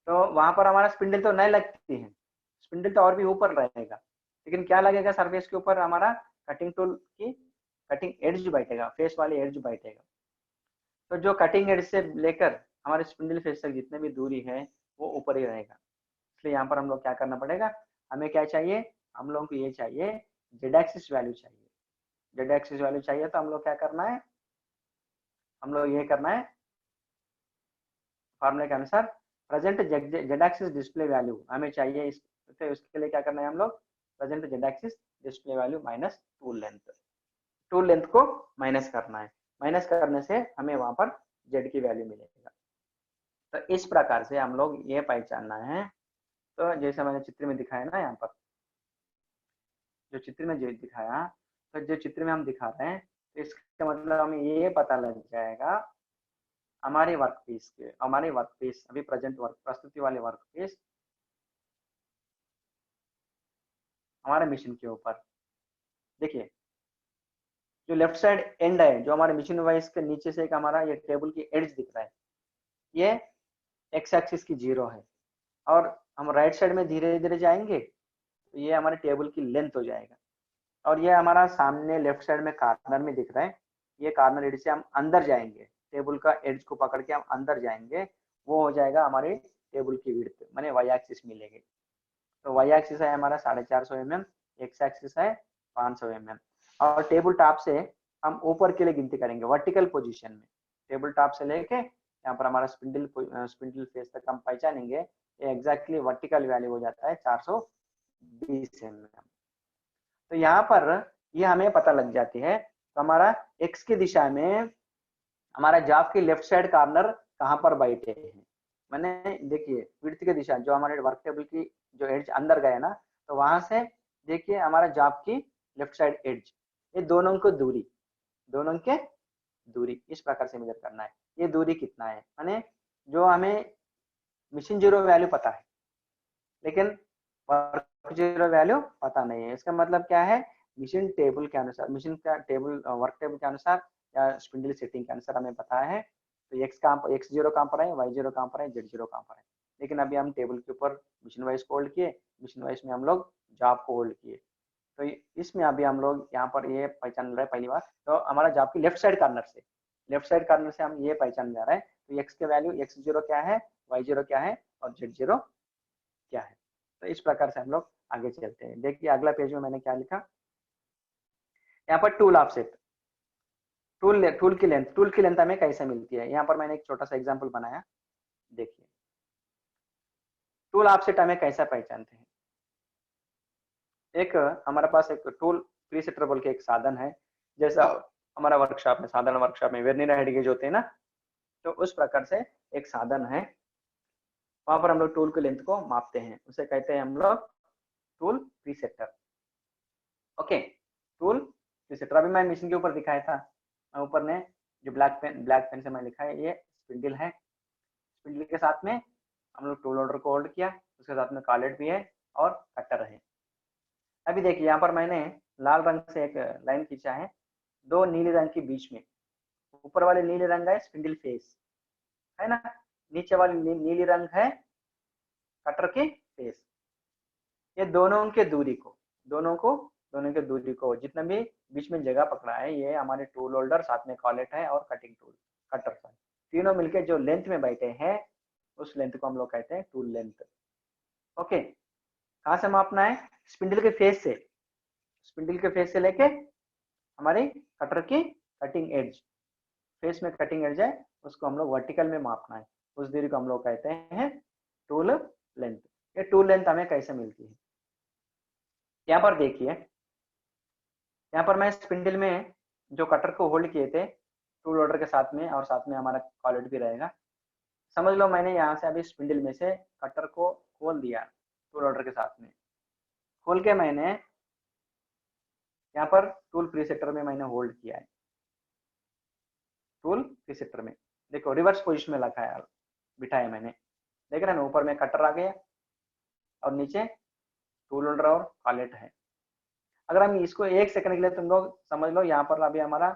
तो वहां पर हमारा स्पिंडल तो नहीं लगती है, स्पिंडल तो और भी ऊपर रहेगा, लेकिन क्या लगेगा सरफेस के ऊपर, हमारा कटिंग टूल की कटिंग एड्ज बैठेगा, फेस वाली एड्ज बैठेगा। तो जो कटिंग एड्ज से लेकर हमारे स्पिंडल फेस तक जितने भी दूरी है वो ऊपर ही रहेगा। इसलिए यहाँ पर हम लोग क्या करना पड़ेगा, हमें क्या चाहिए, हम लोग को ये चाहिए जेड एक्सिस वैल्यू चाहिए। जेड एक्सिस वैल्यू चाहिए तो हम लोग क्या करना है, हम लोग ये करना है फॉर्मूले के अनुसार present Z axis display value हमें चाहिए। तो उसके लिए क्या करना है, हम लोग present Z axis display value minus tool length को माइनस करना है। माइनस करने से हमें वहां पर जेड की वैल्यू मिलेगा। तो इस प्रकार से हम लोग ये पहचानना है। तो जैसे मैंने चित्र में दिखाया ना, यहाँ पर जो चित्र में जो दिखाया, तो जो चित्र में हम दिखा रहे हैं, तो इसका मतलब हमें ये पता लग जाएगा हमारे वर्क पीस अभी प्रेजेंट वर्क प्रस्तुति वाले वर्क पीस हमारे मशीन के ऊपर देखिए, जो लेफ्ट साइड एंड है, जो हमारे मशीन वाइज के नीचे से एक हमारा ये टेबल की एड्ज दिख रहा है, ये एक्स एक्सिस की 0 है। और हम राइट साइड में धीरे धीरे जाएंगे तो ये हमारे टेबल की लेंथ हो जाएगा। और ये हमारा सामने लेफ्ट साइड में कॉर्नर में दिख रहा है, ये कॉर्नर एड्ज से हम अंदर जाएंगे, टेबल का एड्ज को पकड़ के हम अंदर जाएंगे, वो हो जाएगा हमारे टेबल की विड्थ, माने वाई एक्सिस मिलेगी। तो वाई एक्सिस है हमारा 450 mm, एक्स एक्सिस है 500 mm। और टेबल टॉप से हम ऊपर के लिए गिनती करेंगे वर्टिकल पोजीशन में, टेबल टॉप से लेके यहाँ पर हमारा स्पिंडल फेस तक हम पहचानेंगे, ये एग्जैक्टली वर्टिकल वैल्यू हो जाता है 420 mm। तो यहाँ पर ये हमें पता लग जाती है, तो हमारा एक्स की दिशा में हमारा जॉब की लेफ्ट साइड कॉर्नर कहाँ पर बैठे हैं। मैंने देखिए विड्थ की दिशा, जो हमारे वर्क टेबल की जो एड्ज अंदर गए ना, तो वहां से देखिए हमारा जॉब की लेफ्ट साइड एड्ज, ये दोनों को दूरी, दोनों के दूरी इस प्रकार से मेजर करना है। ये दूरी कितना है, माने जो हमें मिशन जीरो वैल्यू पता है लेकिन वर्क जीरो वैल्यू पता नहीं है। इसका मतलब क्या है, मिशन टेबल के अनुसार, मिशन का टेबल वर्क टेबल के अनुसार या स्पिंडल सेटिंग के अनुसार हमें पता है, तो एक्स जीरो कहाँ पर है, वाई जीरो कहाँ पर है, जेड जीरो कहाँ पर है। लेकिन अभी हम टेबल के ऊपर मिशन वाइज को होल्ड किए, मिशन वाइज में हम लोग जॉब को होल्ड किए, तो इसमें अभी हम लोग यहाँ पर ये पहचान रहे पहली बार, तो हमारा जॉब की लेफ्ट साइड कॉर्नर से हम ये पहचान जा रहे हैं, तो एक्स के वैल्यू एक्स जीरो क्या है, वाई जीरो क्या है और जेड जीरो क्या है। तो इस प्रकार से हम लोग आगे चलते हैं। देखिए अगला पेज में मैंने क्या लिखा, यहाँ पर टूल ऑफसेट, टूल की लेंथ हमें कैसे मिलती है, यहाँ पर मैंने एक छोटा सा एग्जांपल बनाया। देखिए टूल ऑफसेट हमें कैसा पहचानते हैं, एक हमारे पास एक टूल प्रीसेटर बोल के एक साधन है, जैसा हमारा वर्कशॉप में, साधारण वर्कशॉप में वेर्नियर हाइट गेज होते हैं ना, तो उस प्रकार से एक साधन है, वहां पर हम लोग टूल की लेंथ को मापते हैं, उसे कहते हैं हम लोग टूल प्रीसेटर। ओके, टूल प्रीसेटर अभी मैं मशीन के ऊपर दिखाया था, मैं ऊपर ने जो ब्लैक पेन से मैं लिखा है, ये स्पिंडल है, स्पिंडल के साथ में हम लोग टूल होल्डर को होल्ड किया, उसके साथ में कॉलेट भी है और कटर है। अभी देखिए यहाँ पर मैंने लाल रंग से एक लाइन खींचा है, दो नीले रंग के बीच में, ऊपर वाले नीले रंग है स्पिंडल फेस है ना, नीचे वाली नीली रंग है कटर की फेस। ये दोनों के दूरी को, दोनों के दूरी को जितना भी बीच में जगह पकड़ा है, ये हमारे टूल होल्डर, साथ में कॉलेट है और कटिंग टूल कटर, तीनों मिलके जो लेंथ में बैठे हैं, उस लेंथ को हम लोग कहते हैं टूल लेंथ। ओके, कहाँ से मापना है, स्पिंडल के फेस से, स्पिंडल के फेस से लेके हमारी कटर की कटिंग एज, फेस में कटिंग एज है उसको हम लोग वर्टिकल में मापना है, उस दूरी को हम लोग कहते हैं टूल लेंथ। ये टूल लेंथ हमें कैसे मिलती है, यहाँ पर देखिए, यहाँ पर मैं स्पिंडल में जो कटर को होल्ड किए थे टूल होल्डर के साथ में, और साथ में हमारा कॉलेट भी रहेगा, समझ लो मैंने यहाँ से अभी स्पिंडल में से कटर को खोल दिया टूल होल्डर के साथ में, खोल के मैंने यहाँ पर टूल प्रीसेटर में मैंने होल्ड किया है, टूल प्रीसेटर में देखो रिवर्स पोजीशन में रखा है, बिठाया मैंने, देख रहे हैं ऊपर में कटर आ गया और नीचे टूल होल्डर और कॉलेट है। अगर हम इसको एक सेकंड के लिए तुम लोग समझ लो, यहाँ पर अभी हमारा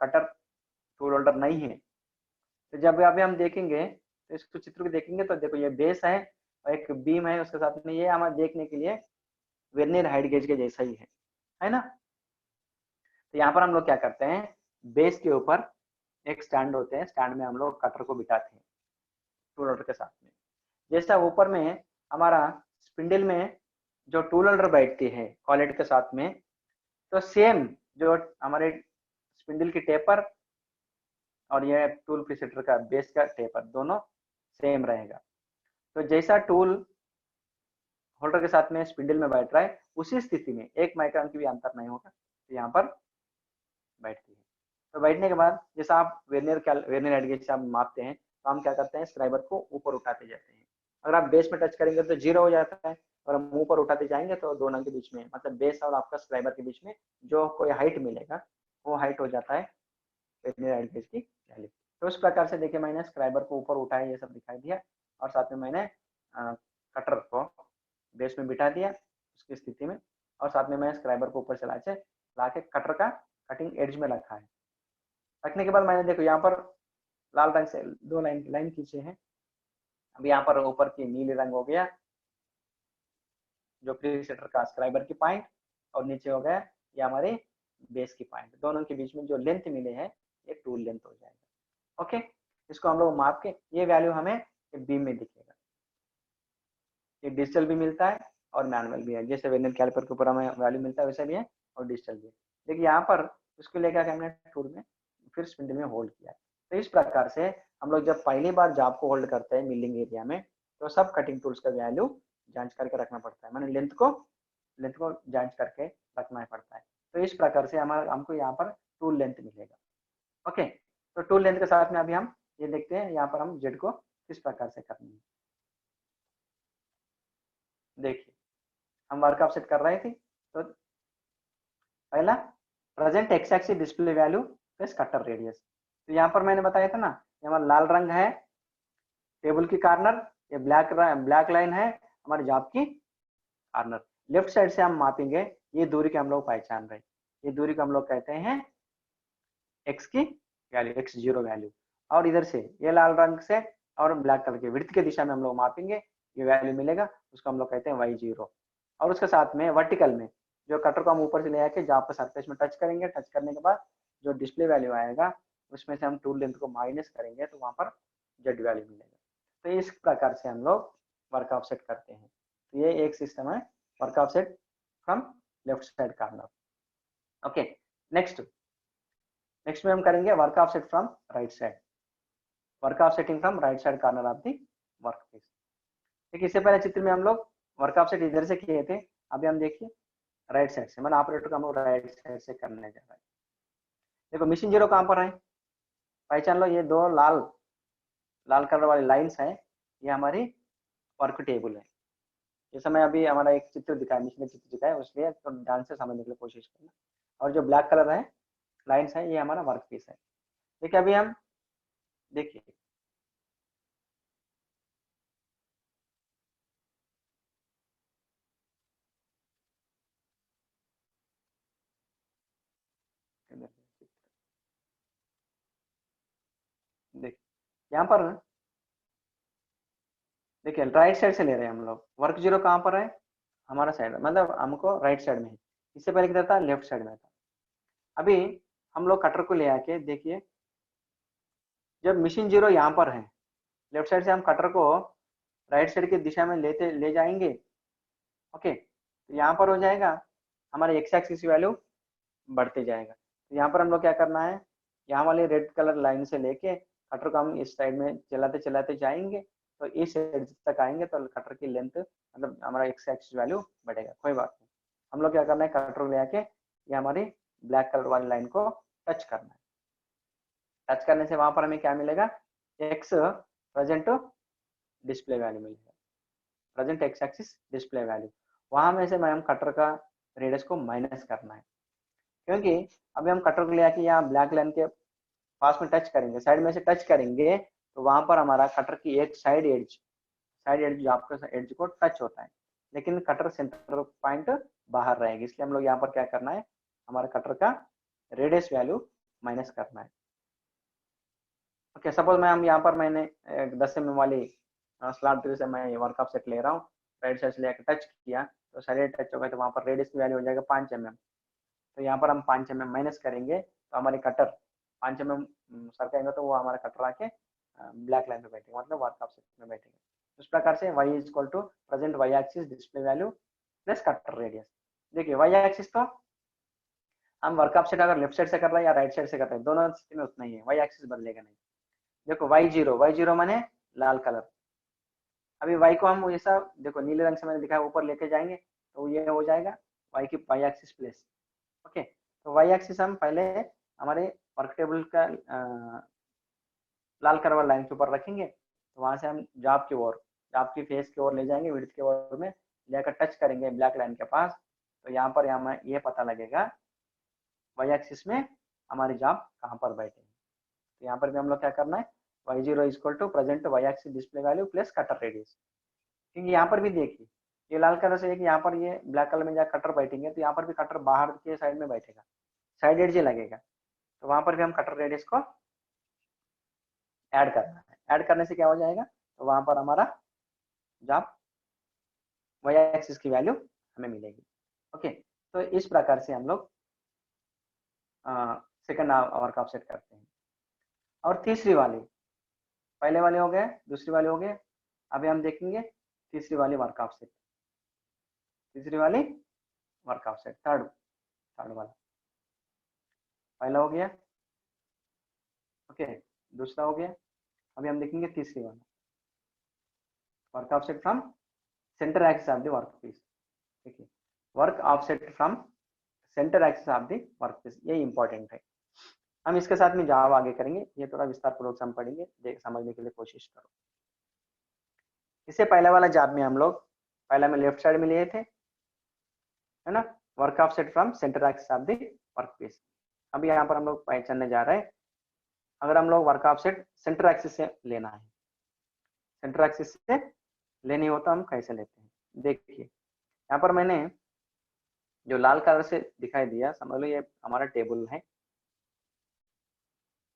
कटर टूल होल्डर नहीं है। तो जब अभी हम देखेंगे तो इसको चित्र को देखेंगे तो देखो ये बेस है और एक बीम है उसके साथ में, ये हमारे देखने के लिए वर्नियर हाइट गेज के जैसा ही है ना। तो यहाँ पर हम लोग क्या करते हैं, बेस के ऊपर एक स्टैंड होते हैं, स्टैंड में हम लोग कटर को बिठाते हैं टूल होल्डर के साथ में। जैसा ऊपर में हमारा स्पिंडल में जो टूल होल्डर बैठती है कॉलेट के साथ में, तो सेम जो हमारे स्पिंडल की टेपर और ये टूल प्रीसेटर का बेस का टेपर दोनों सेम रहेगा। तो जैसा टूल होल्डर के साथ में स्पिंडल में बैठ रहा है उसी स्थिति में 1 माइक्रोन की भी अंतर नहीं होगा, तो यहाँ पर बैठती है। तो बैठने के बाद जैसा आप वर्नियर हाइट गेज से आप मापते हैं, तो हम क्या करते हैं, स्क्राइबर को ऊपर उठाते जाते हैं। अगर आप बेस में टच करेंगे तो 0 हो जाता है, और हम ऊपर उठाते जाएंगे तो दोनों के बीच में, मतलब बेस और आपका स्क्राइबर के बीच में जो कोई हाइट मिलेगा वो हाइट हो जाता है वर्नियर हाइट गेज की वैल्यू। तो उस प्रकार से देखिए मैंने स्क्राइबर को ऊपर उठाया, ये सब दिखाई दिया, और साथ में मैंने कटर को बेस में बिठा दिया उसकी स्थिति में, और साथ में मैं स्क्राइबर को ऊपर चला के कटर का कटिंग एड्ज में रखा है। रखने के बाद मैंने देखो यहाँ पर लाल रंग से 2 लाइन खींचे हैं। अब यहाँ पर ऊपर की नीले रंग हो गया जो प्रीसेटर का स्क्राइबर की पॉइंट, और नीचे हो गया ये हमारे बेस की पॉइंट। दोनों के बीच में जो लेंथ मिले हैं ये टूल लेंथ हो जाएगा। ओके, इसको हम लोग माप के ये वैल्यू हमें बीम में दिखेगा। ये डिजिटल भी मिलता है और मैनुअल भी है, जैसे वर्नियर कैलिपर के ऊपर हमें वैल्यू मिलता है वैसा भी है, और डिजिटल भी है। देखिए यहाँ पर उसको लेकर हमने टूल में फिर स्पिंडल में होल्ड किया। तो इस प्रकार से हम लोग जब पहली बार जॉब को होल्ड करते हैं मिलिंग एरिया में, तो सब कटिंग टूल्स का वैल्यू जांच करके रखना पड़ता है, मैंने लेंथ को जांच करके रखना पड़ता है। तो इस प्रकार से हमको यहाँ पर टूल लेंथ मिलेगा। ओके, तो टूल लेंथ के साथ में अभी हम ये देखते हैं यहाँ पर हम जेड को किस प्रकार से करनी है। देखिए हम वर्क ऑफसेट कर रहे थे, तो पहला present X axis display value plus cutter radius. तो यहाँ पर मैंने बताया था ना, ये हमारा लाल रंग है टेबल की कॉर्नर, ये ब्लैक लाइन है हमारे जॉब की कॉर्नर। लेफ्ट साइड से हम मापेंगे, ये दूरी के हम लोग पहचान रहे हैं, ये दूरी को हम लोग कहते हैं एक्स की वैल्यू, x0 वैल्यू। और इधर से ये लाल रंग से और ब्लैक कलर के विड्थ के दिशा में हम लोग मापेंगे, ये वैल्यू मिलेगा, उसको हम लोग कहते हैं y0। और उसके साथ में वर्टिकल में जो कटर को हम ऊपर से ले आके जहाँ पर सरफेस में टच करेंगे, टच करने के बाद जो डिस्प्ले वैल्यू आएगा उसमें से हम टूल लेंथ को माइनस करेंगे तो वहां पर जेड वैल्यू मिलेगा। तो इस प्रकार से हम लोग वर्क ऑफसेट करते हैं। तो ये एक सिस्टम है work offset from left side corner. Okay, next में हम करेंगे work offset from right side, work offsetting from right side corner of the work piece. देखिए इससे पहले चित्र में हम लोग वर्क ऑफसेट इधर से किए थे, अभी हम देखिए राइट साइड से, मतलब ऑपरेटर को हम लोग राइट साइड से करने जा रहे हैं। देखो मशीन जीरो कहाँ पर है, पहचान लो, ये दो लाल कलर वाली लाइंस है, ये हमारी वर्क टेबल है। जैसे मैं अभी हमारा एक चित्र दिखाया, मशीन चित्र दिखाया, उसलिए तो ध्यान से समझने के लिए कोशिश करना। और जो ब्लैक कलर है लाइंस है ये हमारा वर्क पीस है। देखिए अभी हम देखिए देखिए यहाँ पर देखिए राइट साइड से ले रहे हैं हम लोग, वर्क जीरो कहाँ पर है, हमारा साइड, मतलब हमको राइट साइड में है, इससे पहले किधर था, लेफ्ट साइड में था। अभी हम लोग कटर को ले आके देखिए, जब मशीन जीरो यहाँ पर है, लेफ्ट साइड से हम कटर को राइट साइड की दिशा में ले जाएंगे। ओके, तो यहाँ पर हो जाएगा हमारे एक्स एक्सिस की वैल्यू बढ़ते जाएगा। तो यहाँ पर हम लोग क्या करना है, यहाँ वाले रेड कलर लाइन से लेके कटर को हम इस साइड में चलाते चलाते जाएंगे, तो इस एज तक आएंगे तो कटर की लेंथ, मतलब हमारा एक्स एक्सिस वैल्यू बढ़ेगा। कोई बात नहीं, हम लोग क्या करना है, कटर को ले आके ये हमारी ब्लैक कलर वाली लाइन को टच करना है। टच करने से वहां पर हमें क्या मिलेगा, एक्स प्रेजेंट डिस्प्ले वैल्यू मिलेगा, present X axis display value. वहां में से हम कटर का रेडियस को माइनस करना है, क्योंकि अभी हम कटर को ले आके यहाँ ब्लैक लाइन के पास में टच करेंगे, साइड में से टच करेंगे, तो वहां पर हमारा कटर की एक साइड एज जो आपका एज को टच होता है, लेकिन कटर सेंटर पॉइंट बाहर रहेगी। इसलिए हम लोग यहाँ पर क्या करना है, हमारा कटर का रेडियस वैल्यू माइनस करना है। ओके, सपोज मैं हम यहाँ पर मैंने 10 mm वाली स्लॉट ड्रिल से मैं वर्क ऑफसेट ले रहा हूँ, राइट साइड से लेकर टच किया तो साइड टच हो गया तो वहाँ पर रेडियस की वैल्यू हो जाएगा 5 mm। तो यहाँ पर हम 5 mm माइनस करेंगे तो हमारी कटर 5 mm सरकाएंगे तो वो हमारा कटर आके ब्लैक लाइन पे बैठेगा, मतलब वर्क ऑफसेट में बैठेगा। उस प्रकार से y is equal to present y axis display value plus cutter radius. देखिए y एक्सिस तो हम वर्क ऑफसेट अगर लेफ्ट साइड से कर रहे हैं या राइट साइड से कर रहे हैं, दोनों स्थिति में उतना ही है, y एक्सिस बदलेगा नहीं। देखो y0 माने लाल कलर। अभी y को हम ऐसा देखो नीले रंग से मैंने दिखाया, ऊपर लेके जाएंगे तो ये हो जाएगा y की y एक्सिस प्लस। ओके, तो y एक्सिस हम पहले हमारे वर्क टेबल का लाल कलर वाला लाइन के ऊपर रखेंगे, तो वहां से हम जॉब की ओर, जॉब की फेस की ओर ले जाएंगे, विड्थ की ओर में लेकर टच करेंगे ब्लैक लाइन के पास, तो यहाँ पर हमें ये पता लगेगा y एक्सिस में हमारी जॉब कहाँ पर बैठे। तो यहाँ पर भी हम लोग क्या करना है, y0 equal to present y axis display value plus cutter radius. क्योंकि यहाँ पर भी देखिए ये लाल कलर से है कि यहाँ पर ये ब्लैक कलर में जहाँ कटर बैठेंगे तो यहाँ पर भी कटर बाहर के साइड में बैठेगा, साइड एज लगेगा, तो वहां पर भी हम कटर रेडियस को ऐड करना है। ऐड करने से क्या हो जाएगा, तो वहां पर हमारा जॉब y एक्सिस की वैल्यू हमें मिलेगी। ओके, तो इस प्रकार से हम लोग सेकंड वर्क ऑफसेट करते हैं। और तीसरी वाली, पहले वाले हो गए, दूसरी वाली हो गए, अभी हम देखेंगे तीसरी वाली वर्क ऑफसेट। तीसरी वाली वर्क ऑफसेट थर्ड वाला, पहला हो गया। ओके, दूसरा हो गया, अभी हम देखेंगे तीसरी वाला, work offset from centre axis of the work piece. ठीक है, work offset from centre axis of the work piece, ये इंपॉर्टेंट है। हम इसके साथ में जॉब आगे करेंगे, ये थोड़ा विस्तार पूर्वक हम पढ़ेंगे, देख समझने के लिए कोशिश करो। इससे पहले वाला जॉब में हम लोग पहले में लेफ्ट साइड में लिए थे, है ना, work offset from centre axis of the work piece. अभी यहाँ पर हम लोग पहचानने जा रहे हैं, अगर हम लोग वर्क ऑफसेट सेंटर एक्सिस से लेना है, सेंटर एक्सिस से लेनी हो तो हम कैसे लेते हैं। देखिए यहाँ पर मैंने जो लाल कलर से दिखाई दिया, समझ लो ये हमारा टेबल है,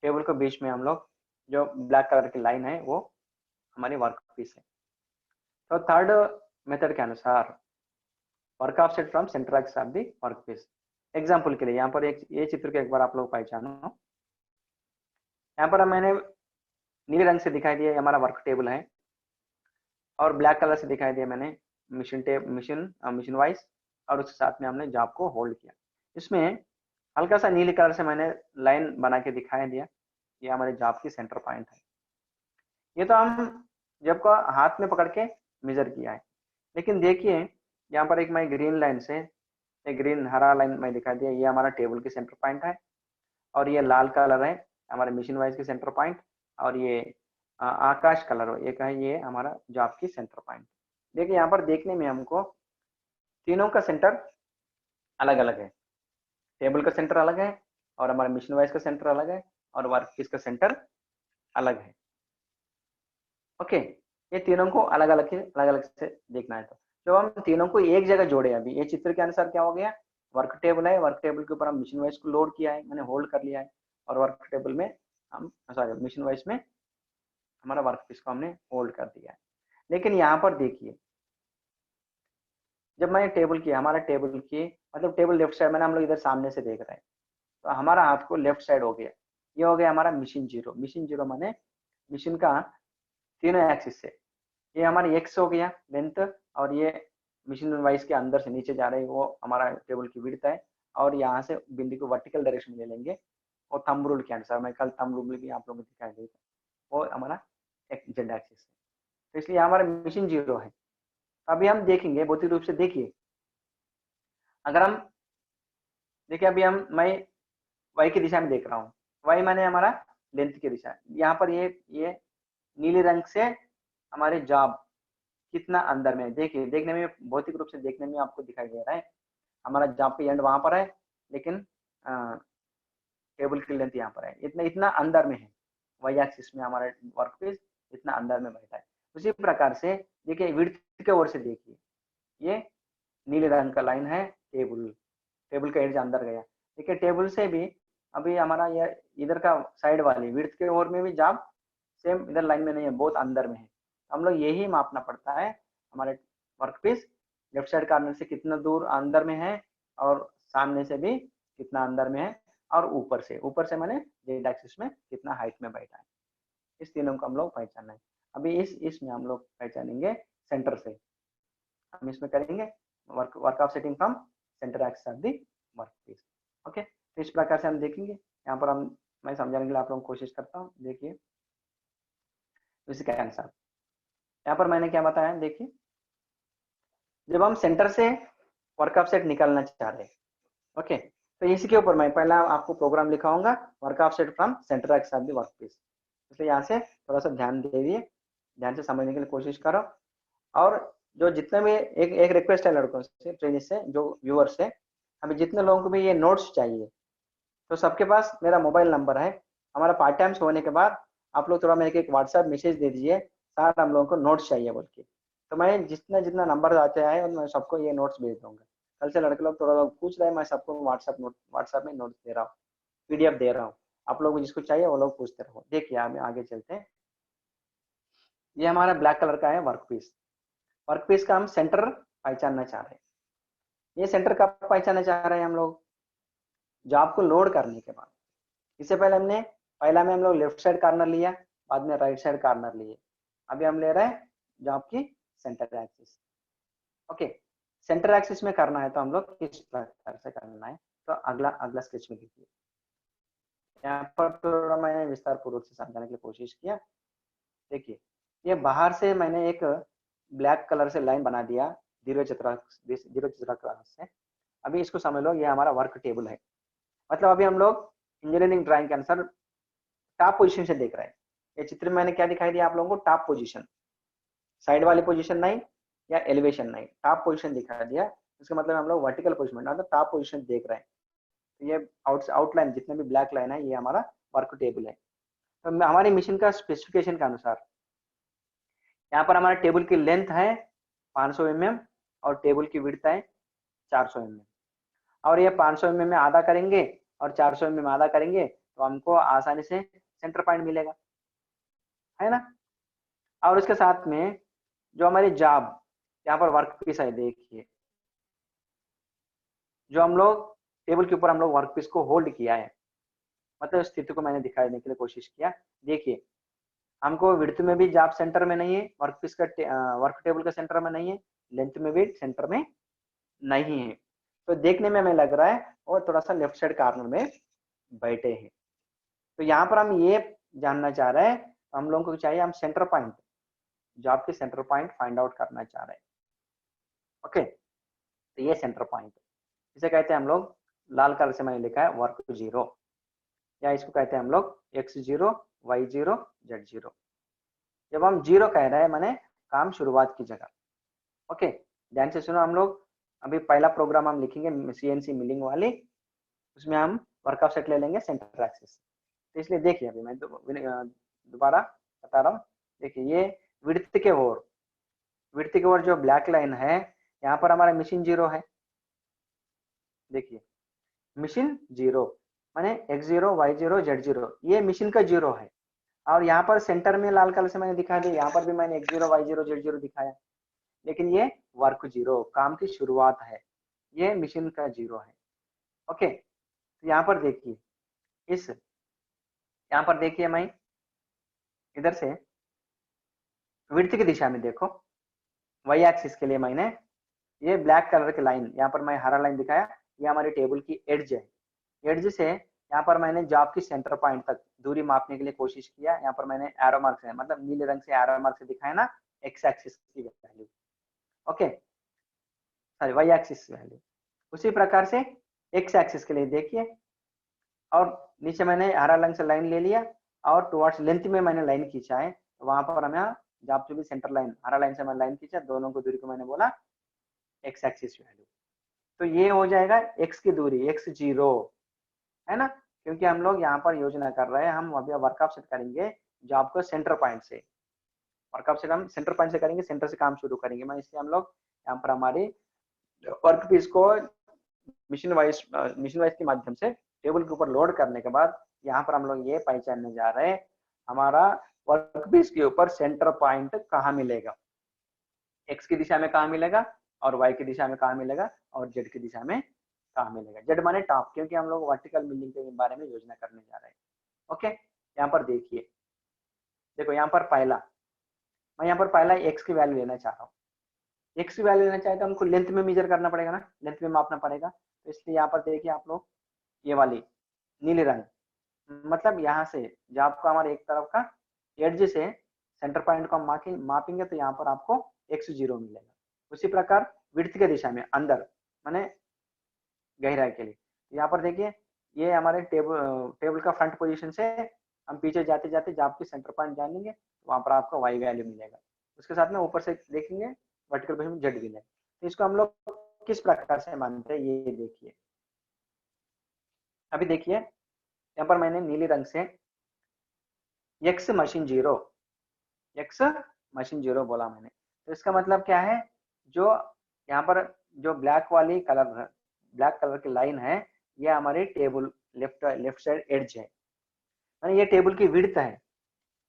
टेबल के बीच में हम लोग जो ब्लैक कलर की लाइन है वो हमारी वर्क पीस है। तो थर्ड मेथड के अनुसार work offset from centre axis of the work piece. Example के लिए यहाँ पर एक ये चित्र को एक बार आप लोग पहचानो, यहाँ पर मैंने नीले रंग से दिखाई दिया हमारा वर्क टेबल है, और ब्लैक कलर से दिखाई दिया मैंने मिशन वाइज, और उसके साथ में हमने जॉब को होल्ड किया। इसमें हल्का सा नीले कलर से मैंने लाइन बना के दिखाई दिया, ये हमारे जॉब की सेंटर पॉइंट है। ये तो हम जब को हाथ में पकड़ के मेजर किया है, लेकिन देखिए यहाँ पर एक मैं ग्रीन लाइन से एक ग्रीन हरा लाइन में दिखा दिया, ये हमारा टेबल की सेंटर पॉइंट है, और ये लाल कलर है हमारे मिशन वाइज की सेंटर पॉइंट, और ये आकाश कलर एक है ये हमारा जॉब की सेंटर पॉइंट। देखिए यहाँ पर देखने में हमको तीनों का सेंटर अलग अलग है, टेबल का सेंटर अलग है, और हमारा मिशन वाइज का सेंटर अलग है, और वर्क पीस का सेंटर अलग है। ओके, ये तीनों को अलग अलग से देखना है। तो जब हम तीनों को एक जगह जोड़े, अभी ये चित्र के अनुसार क्या हो गया, वर्क टेबल है, वर्क टेबल के ऊपर हम मिशन वाइज को लोड किया है, मैंने होल्ड कर लिया है, और वर्क टेबल में हम सॉरी मिशन वाइज में हमारा वर्क पीस को हमने होल्ड कर दिया है। लेकिन यहाँ पर देखिए जब मैंने टेबल किया, हमारा टेबल की मतलब टेबल लेफ्ट साइड मैंने हम लोग इधर सामने से देख रहे हैं, तो हमारा हाथ को लेफ्ट साइड हो गया, ये हो गया हमारा मिशन जीरो माने मिशन का तीनों एक्सिस से, ये हमारी एक्स हो गया लेंथ, और ये मिशन वाइज के अंदर से नीचे जा रही है वो हमारा टेबल की विड्थ है, और यहाँ से बिंदु को वर्टिकल डायरेक्शन में ले लेंगे, और थंब रूल के अनुसार, मैं कल थंब रूल भी आप लोगों को दिखाई देगा, वो हमारा जेड एक्सिस है। तो इसलिए हमारा मिशन जीरो है। अभी हम देखेंगे भौतिक रूप से, देखिए अगर हम देखिए अभी मैं वाई की दिशा में देख रहा हूँ, वाई माने हमारा लेंथ की दिशा, यहाँ पर ये नीले रंग से हमारे जॉब कितना अंदर में, देखिए देखने में भौतिक रूप से देखने में आपको दिखाई दे रहा है, हमारा जॉब की एंड वहां पर है, लेकिन टेबल की लेंथ यहाँ पर है, इतना अंदर में है, वाई एक्सिस में हमारा वर्क पीस इतना अंदर में बैठा है। उसी प्रकार से देखिए विड्थ के ओर से देखिए, ये नीले रंग का लाइन है, टेबल का एड्ज अंदर गया, देखिए टेबल से भी अभी हमारा इधर का साइड वाली विड्थ के ओर में भी जॉब सेम इधर लाइन में नहीं है, बहुत अंदर में है। हम लोग यही मापना पड़ता है हमारे वर्कपीस लेफ्ट साइड कॉर्नर से कितना दूर अंदर में है और सामने से भी कितना अंदर में है और ऊपर से मैंने जेड एक्सिस में कितना हाइट में बैठा है। इस तीनों को हम लोग पहचानना है। अभी इसमें हम लोग पहचानेंगे सेंटर से। हम इसमें करेंगे work offsetting from centre axis of the workpiece. Okay, तो इस प्रकार से हम देखेंगे। यहाँ पर मैं समझाने के लिए आप लोगों को कोशिश करता हूँ। देखिए इसके अनुसार यहाँ पर मैंने क्या बताया, देखिए जब हम सेंटर से वर्क ऑफ सेट निकालना चाह रहे हैं, ओके, तो इसी के ऊपर मैं पहला आपको प्रोग्राम लिखाऊंगा work offset from centre axis of the workpiece. इसलिए यहाँ से थोड़ा सा ध्यान दे दिए, ध्यान से समझने के लिए कोशिश करो। और जो जितने भी एक रिक्वेस्ट है लड़कों से, ट्रेनिंग से, जो व्यूअर्स है, अभी जितने लोगों को भी ये नोट्स चाहिए तो सबके पास मेरा मोबाइल नंबर है। हमारा पार्ट टाइम होने के बाद आप लोग थोड़ा मेरे को एक व्हाट्सएप मैसेज दे दीजिए, सर हम लोगों को नोट्स चाहिए बोल के, तो मैं जितना नंबर आते हैं मैं सबको ये नोट्स भेज दूंगा। कल से लड़के लोग थोड़ा लोग पूछ रहे हैं, मैं सबको व्हाट्सएप में नोट्स दे रहा हूँ, पीडीएफ दे रहा हूँ। आप लोग जिसको चाहिए वो लोग पूछते रहो। देखिए आगे चलते हैं। ये हमारा ब्लैक कलर का है वर्कपीस। वर्कपीस का हम सेंटर पहचानना चाह रहे हैं। ये सेंटर कब पहचानना चाह रहे हैं हम लोग, जॉब को लोड करने के बाद। इससे पहले पहला में हम लोग लेफ्ट साइड कॉर्नर लिया, बाद में राइट साइड कॉर्नर लिए। अभी हम ले रहे हैं जॉब की centre axis. Okay, centre axis में करना है तो हम लोग किस प्रकार से करना है, तो अगला स्केच में देखिए। यहाँ पर थोड़ा मैंने विस्तार पूर्वक से समझाने की कोशिश किया। देखिए ये बाहर से मैंने एक ब्लैक कलर से लाइन बना दिया दीर्घचतुराक्र से। अभी इसको समझ लो, ये हमारा वर्क टेबल है। मतलब अभी हम लोग इंजीनियरिंग ड्राइंग के अनुसार टॉप पोजीशन से देख रहे हैं। ये चित्र में मैंने क्या दिखाई दिया आप लोगों को, टॉप पोजीशन, साइड वाली पोजीशन नहीं या एलिवेशन नहीं, टॉप पोजीशन दिखा दिया। इसका मतलब हम लोग वर्टिकल पोजीशन मतलब टॉप पोजीशन देख रहे हैं। तो ये आउटलाइन जितने भी ब्लैक लाइन है ये हमारा वर्क टेबल है। तो हमारी मशीन का स्पेसिफिकेशन के अनुसार यहाँ पर हमारा टेबल की लेंथ है 500 mm और टेबल की विड्थ है 400 mm। और ये 500 mm में आधा करेंगे और 400 mm में आधा करेंगे तो हमको आसानी से सेंटर पॉइंट मिलेगा, है ना। और उसके साथ में जो हमारी जॉब यहाँ पर वर्क पीस है, देखिए जो हम लोग टेबल के ऊपर हम लोग वर्क पीस को होल्ड किया है, मतलब स्थिति को मैंने दिखाने के लिए कोशिश किया। देखिए हमको विड्थ में भी जॉब सेंटर में नहीं है, वर्क पीस का वर्क टेबल का सेंटर में नहीं है, लेंथ में भी सेंटर में नहीं है। तो देखने में हमें लग रहा है और थोड़ा सा लेफ्ट साइड कॉर्नर में बैठे हैं। तो यहाँ पर हम ये जानना चाह रहे हैं, हम लोगों को चाहिए हम सेंटर पॉइंट, जॉब के सेंटर पॉइंट फाइंड आउट करना चाह रहे हैं। ओके, तो ये सेंटर पॉइंट इसे कहते हैं हम लोग, लाल कलर से मैंने लिखा है वर्क 0, या इसको कहते हैं हम लोग x0 y0 z0। जब हम 0 कह रहे हैं माने काम शुरुआत की जगह। ओके, ध्यान से सुनो। हम लोग अभी पहला प्रोग्राम हम लिखेंगे सीएनसी मिलिंग वाली, उसमें हम वर्क ऑफ सेट ले लेंगे सेंटर एक्सिस। तो इसलिए देखिए अभी मैं दोबारा बता रहा हूँ। देखिए ये विड्थ के ओर जो ब्लैक लाइन है, यहाँ पर हमारा मशीन 0 है। देखिए मशीन 0 माने x0 y0 z0, ये मशीन का 0 है। और यहाँ पर सेंटर में लाल कलर से मैंने दिखा दिया, यहाँ पर भी मैंने x0 y0 z0 दिखाया, लेकिन ये वर्क 0 काम की शुरुआत है, ये मशीन का 0 है। ओके, तो यहाँ पर देखिए यहाँ पर देखिए मैं इधर से विड्थ की दिशा में देखो, वाई एक्सिस के लिए मैंने ये ब्लैक कलर की लाइन, यहाँ पर मैं हरा लाइन दिखाया, ये हमारे टेबल की एड्ज है। एड्ज से यहाँ पर मैंने जॉब की सेंटर पॉइंट तक दूरी मापने के लिए कोशिश किया। यहाँ पर मैंने एरो मार्क से, मतलब नीले रंग से एरो मार्क से दिखाया ना, एक्स एक्सिस की value, okay sorry Y axis value. उसी प्रकार से एक्स एक्सिस के लिए देखिए, और नीचे मैंने हरा रंग से लाइन ले लिया और टुवर्ड्स लेंथ में मैंने लाइन खींचा है। तो वहां पर हमें जॉब जो भी सेंटर लाइन, हरा लाइन से मैंने लाइन खींचा, दोनों को दूरी को मैंने बोला एक्स एक्सिस वैल्यू। तो ये हो जाएगा एक्स की दूरी x0, है ना, क्योंकि हम लोग यहाँ पर योजना कर रहे हैं, हम अभी वर्क ऑफ सेट करेंगे जॉब को सेंटर पॉइंट से, वर्क ऑफ सेट हम सेंटर पॉइंट से करेंगे, सेंटर से काम शुरू करेंगे। मैं इसलिए हम लोग यहाँ पर हमारी वर्क पीस को मशीन वाइज के माध्यम से टेबल के ऊपर लोड करने के बाद यहाँ पर हम लोग ये पहचानने जा रहे हैं हमारा वर्कपीस के ऊपर सेंटर पॉइंट कहाँ मिलेगा, एक्स की दिशा में कहाँ मिलेगा और वाई की दिशा में कहाँ मिलेगा और जेड की दिशा में कहाँ मिलेगा। जेड माने टॉप, क्योंकि हम लोग वर्टिकल मिलिंग के बारे में योजना करने जा रहे हैं। ओके, यहाँ पर देखिए, देखो यहाँ पर पहला, मैं यहाँ पर पहला एक्स की वैल्यू लेना चाह रहा हूँ। एक्स की वैल्यू लेना चाहे तो हमको लेंथ में मेजर करना पड़ेगा ना, लेंथ में मापना पड़ेगा। तो इसलिए यहाँ पर देखिए आप लोग, ये वाली नीले रंग, मतलब यहाँ से जब आपको हमारे एक तरफ का एड्ज से सेंटर पॉइंट को हम मापेंगे तो यहाँ पर आपको x0 मिलेगा। उसी प्रकार विड्थ के दिशा में अंदर माने गहराई के लिए, यहाँ पर देखिए ये हमारे टेबल का फ्रंट पोजीशन से हम पीछे जाते जाते जब आपकी सेंटर पॉइंट जानेंगे तो वहां पर आपको y वैल्यू मिलेगा। उसके साथ में ऊपर से देखेंगे वर्टिकल पोजीशन में z मिलेगा। तो इसको हम लोग किस प्रकार से मानते हैं ये देखिए। अभी देखिए यहाँ पर मैंने नीले रंग से x मशीन जीरो बोला मैंने, तो इसका मतलब क्या है, जो यहाँ पर जो ब्लैक कलर की लाइन है ये हमारी टेबल लेफ्ट साइड एड्ज है, यानी ये टेबल की विड्थ है।